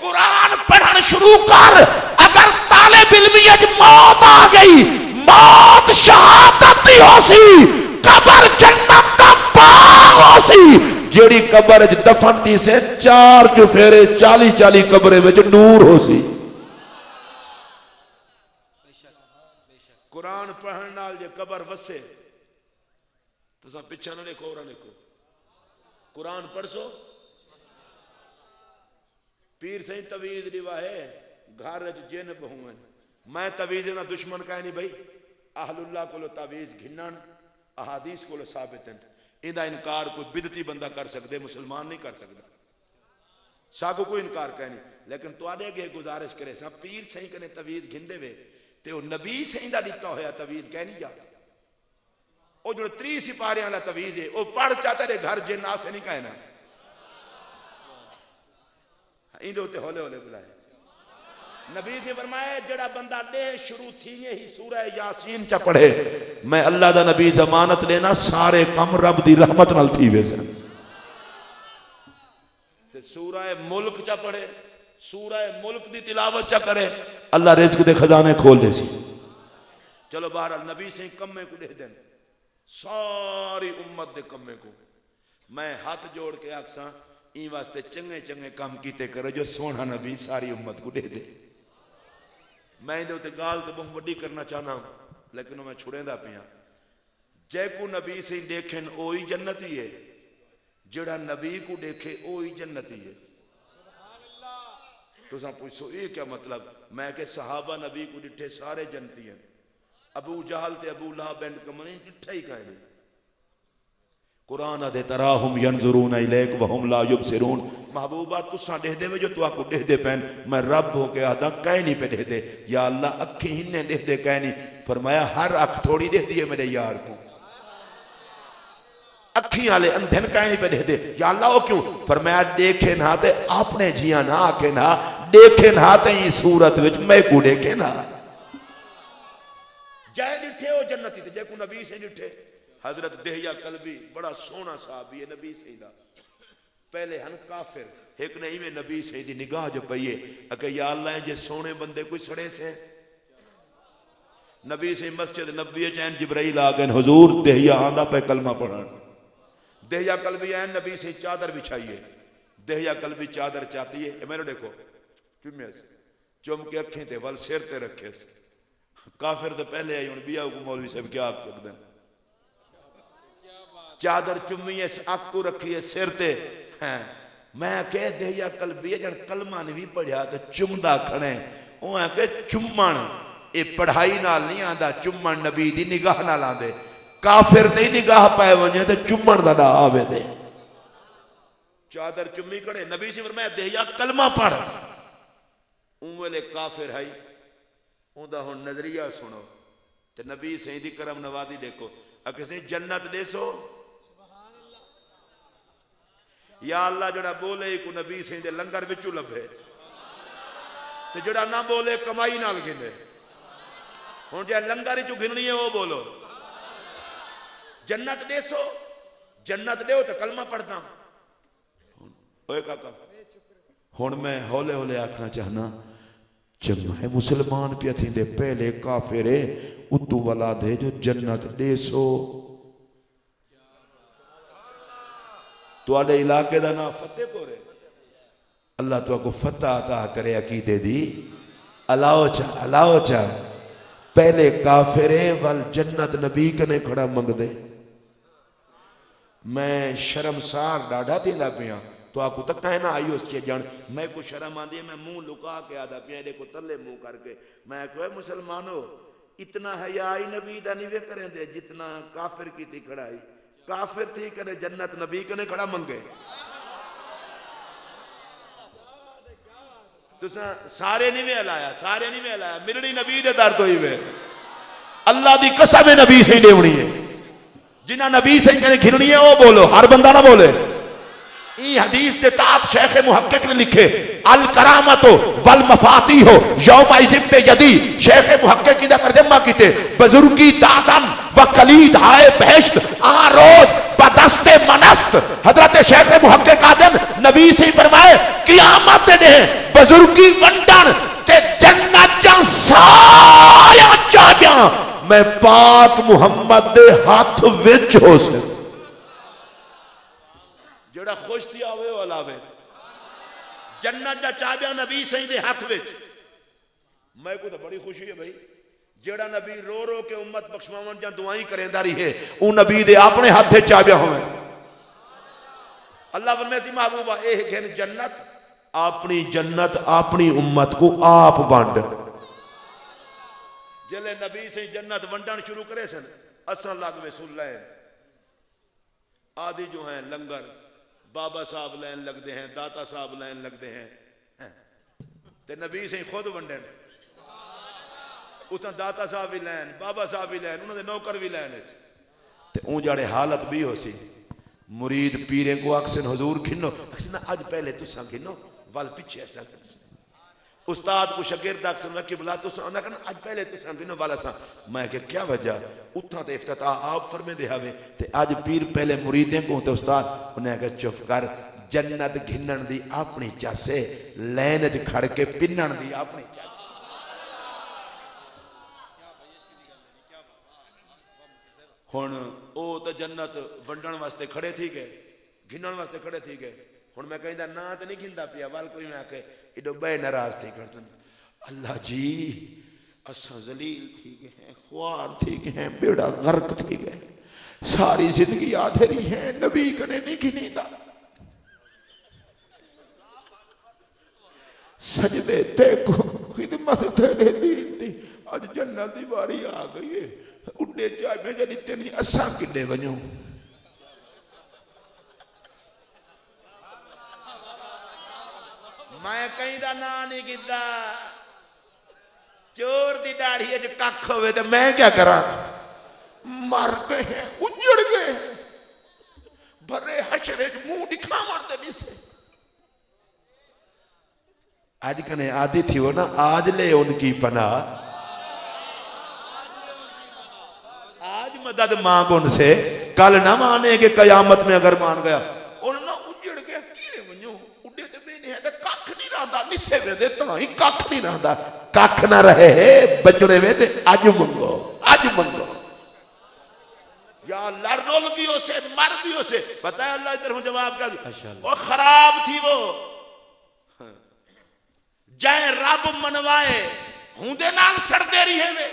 कुरान पढ़न शुरू कर। अगर तालिब इल्म मौत आ गई, मौत शहादत ही होसी, कब्र जन्नत का बाग होसी। जेड़ी कब्र च दफन थी से 4 चुफेरे 40 कब्रे विच नूर होसी। कुरान पढ़न नाल जे कब्र वसे तुसा पिछा ना देखो और देखो, कुरान पढ़सो। पीर सही तवीज दिवाहे घर जिन बहुवन, मैं तवीज ना दुश्मन कह नहीं भाई, अहलुल्लाह को तवीज घिनन, अहादीस को साबित इंदा इनकार कोई बिदती बंदा कर सकते, मुसलमान नहीं कर सकता, सागो कोई इनकार कह नहीं। लेकिन तुहाडे अगे गुजारिश करे सा पीर सही कने तवीज घिंदे वे ते ओ नबी सही दा दिता होया तवीज कह नहीं जा। ओ जो 30 सिपारियां वाला तवीज है ओ पढ़ चाहते रे घर जिन आसे नहीं कहना, इंदे उत्ते हौले हौले बुलाए। नबी से फरमाया जड़ा बंदा दे शुरू थी ही सूरह यासीन च पढ़े, मैं अल्लाह दा नबी जमानत लेना सारे कम रब दी रहमत नाल थी वे सन। ते सूरह मुल्क च पढ़े, सूरह मुल्क दी तिलावत च करे, अल्लाह रिज़्क दे खजाने खोल दे सी। चलो बहरहाल नबी से कम्मे को दे देन, सारी उम्मत दे कम्मे को मैं हाथ जोड़ के आखसा ई वास्ते चंगे चंगे काम कीते करो जो सोना नबी सारी उम्मत को दे दे। मैं इहदे उत्ते गाल तो बहुत वड्डी करना चाहना, लेकिन मैं छुड़ेंदा पिया। जै को नबी से देखें ओ ही जन्नती है, जेड़ा नबी को देखे ओ ही जन्नती है। तुसा पूछो ये क्या मतलब? मैं के सहाबा नबी को डिठे सारे जन्नती हैं, अबू जहल ते अबू लहब एंड कमने डिठा ही कहे। कुरान आदे तराहुम यंजुरून इलैक व हुम ला युबसिरून, महबूबा तुसा देख दे जो तुआ को देख दे पैन, मैं रब हो के आदा कह नहीं पे देख दे, या अल्लाह अखी हिन्ने देख दे कह नहीं। फरमाया हर अख थोड़ी देती है मेरे यार को, अखी वाले अंधे कह नहीं पे देख दे, या अल्लाह वो क्यों? फरमाया देखे ना ते अपने जिया ना आके ना, देखे ना ते ही सूरत विच मैं को देखे ना। जय डिठे हो जन्नती ते जय को नबी से डिठे। हजरत दहिया कल्बी बड़ा सोना साहबी है नबी सही दा, पहले हन काफिर, एक नहीं में नबी सही दी निगाह जो पई है अके या अल्लाह जे सोने बंदे कोई सड़े से। नबी सही मस्जिद नबी चैन जिब्राइल आ गए, हुजूर दहिया आंदा पे कलमा पढ़न। दहिया कल्बी ऐन नबी सही चादर बिछाई है, दहिया कल्बी चादर चाहती है, मेरे देखो चुमे चुम के अखें ते वल सिर ते रखे। काफिर तो पहले आई हूं बिया को मौलवी साहब क्या आख सकते, चादर चुमी है अख को रखी है सिर ते। मैं कह दहिया कल्बी जन कलमा ने भी पढ़िया तो चुमदा खड़े, वो के चुमन ये पढ़ाई नाल नहीं आंदा, चुमन नबी दी निगाह नाल आंदे। काफिर दी निगाह पाए वने तो चुमन दा ना आवे दे। चादर चुम्मी खड़े नबी से फरमाया देहिया कलमा पढ़ उवेले काफिर है उनका हुण नजरिया सुनो ते नबी सही दी करम नवाजी देखो अके जन्नत देसो या अल्लाह जड़ा बोले को नबी सही दे लंगर विचू लभे ते जड़ा ना बोले कमाई नाल गिने हुण जे लंगर विचू गिननी है वो बोलो जन्नत देसो जन्नत दो तो कलमा पढ़दा ओए काका हुण मैं हौले हौले आखना चाहना चंगा है मुसलमान पिया थींदे पहले काफिर उतू वाला दे जो जन्नत देसो तुहाडे इलाके दा नाम फतेहपुर है अल्लाह तुहाको फतह अता करे अकीदे दी अलाओ चा पहले काफिर वल जन्नत नबी कने खड़ा मंगदे मैं शर्मसार डाढ़ा थींदा पिया तो आपको तक कहना आई उस चीज जान मैं को शर्म आती है मैं मुंह लुका के आदा पिया देखो तले मुंह करके मैं कहे मुसलमानो इतना हया ही नबी दा नहीं वे करें दे जितना काफिर की थी खड़ाई काफिर थी करे जन्नत नबी कने खड़ा मंगे तुसा सारे नहीं वे हलाया मिलनी नबी दे दर तो ही वे अल्लाह दी कसम है नबी से देवनी है जिन्ना नबी से कने खिलनी है वो बोलो हर बंदा ना बोले ई हदीस दे तात शेख मुहक्किक ने लिखे अल करामतो वल मफातिहो यौम इज़्म पे यदी शेख मुहक्किक दा तर्जुमा कीते बुजुर्गी दातन व कलीद हाय बहश्त आ रोज बदस्ते मनस्त हजरत शेख मुहक्किक आदम नबी से फरमाए क़यामत दे बुजुर्गी वंडन ते जन्नत दा सारा चाबियां मैं पाक मुहम्मद दे हाथ विच हो से जड़ा खुश थी आवे वो लावे जन्नत दा चाबियां नबी सही दे हाथ विच मैं को तो बड़ी खुशी है भाई जेड़ा नबी रो रो के उम्मत बख्शवावन जा दुआई करेंदा रही है वो नबी दे अपने हाथ से चाबियां होवे अल्लाह फरमाए सी महबूबा ए घिन जन्नत अपनी उम्मत को आप वंड जले नबी से जन्नत वंडन शुरू करे सन असा लगवे सुन ले आदि जो हैं लंगर बाबा साहब लैन लगते हैं दाता साहब लैन लगते हैं ते नबी से खुद वंडन उतना दाता साहब भी लैन बाबा साहब भी लैन उन्होंने नौकर भी लैन ते ऊं जाड़े हालत भी हो सी मुरीद पीरे को अक्सन हुजूर खिनो अक्सन अज पहले तुसा खिनो वल पीछे ऐसा उस्ताद को शागिर्द अक्सर कि बुला तुसा ना करना आज पहले तुसा दिनो वाला सा मैं के क्या वजह उठा ते इफ्तिताह आप फरमे दे हवे ते आज पीर पहले मुरीदें को ते उस्ताद उन्हें कहा चुप कर जन्नत घिन्नन दी अपनी चासे लैन च खड़ के पिन्नन दी अपनी चासे हुण ओ ते जन्नत वंडन वास्ते खड़े थी गए घिन्नन वास्ते खड़े थी गए हुण मैं कहंदा ना तो नहीं घिंदा पिया वाल कोई मैं आके इडो बे नाराज थी कर अल्लाह जी असा जलील थी गए हैं ख्वार थी गए हैं बेड़ा गर्क थी गए सारी जिंदगी आधेरी है नबी कने नहीं घिनीदा सजदे ते को खिदमत तेरे दीन दी आज जन्नत दी बारी आ गई है उड्डे चाय में जदी तेनी असा किडे वणो मैं कहीं दा ना नहीं कीता चोर दी दाढ़ी च कख होवे ते मैं क्या करा मर गए हैं उजड़ गए भरे हशरे च मुंह दिखावन ते नहीं से आज कने आदि थी वो ना आज ले उनकी पनाह आज मदद मांग उनसे कल ना माने कि कयामत में अगर मान गया उन्होंने उजड़ गया किवे वणो उड्डे ते बेने है ते कख नहीं रहंदा निसे वे दे ताई कख नहीं रहंदा कख ना रहे बचड़े वे ते आज मंगो या अल्लाह रोल भी हो से मर भी हो से पता है अल्लाह इधर जवाब का वो खराब थी वो जाए रब मनवाए हुंदे नाल सड़दे रही है वे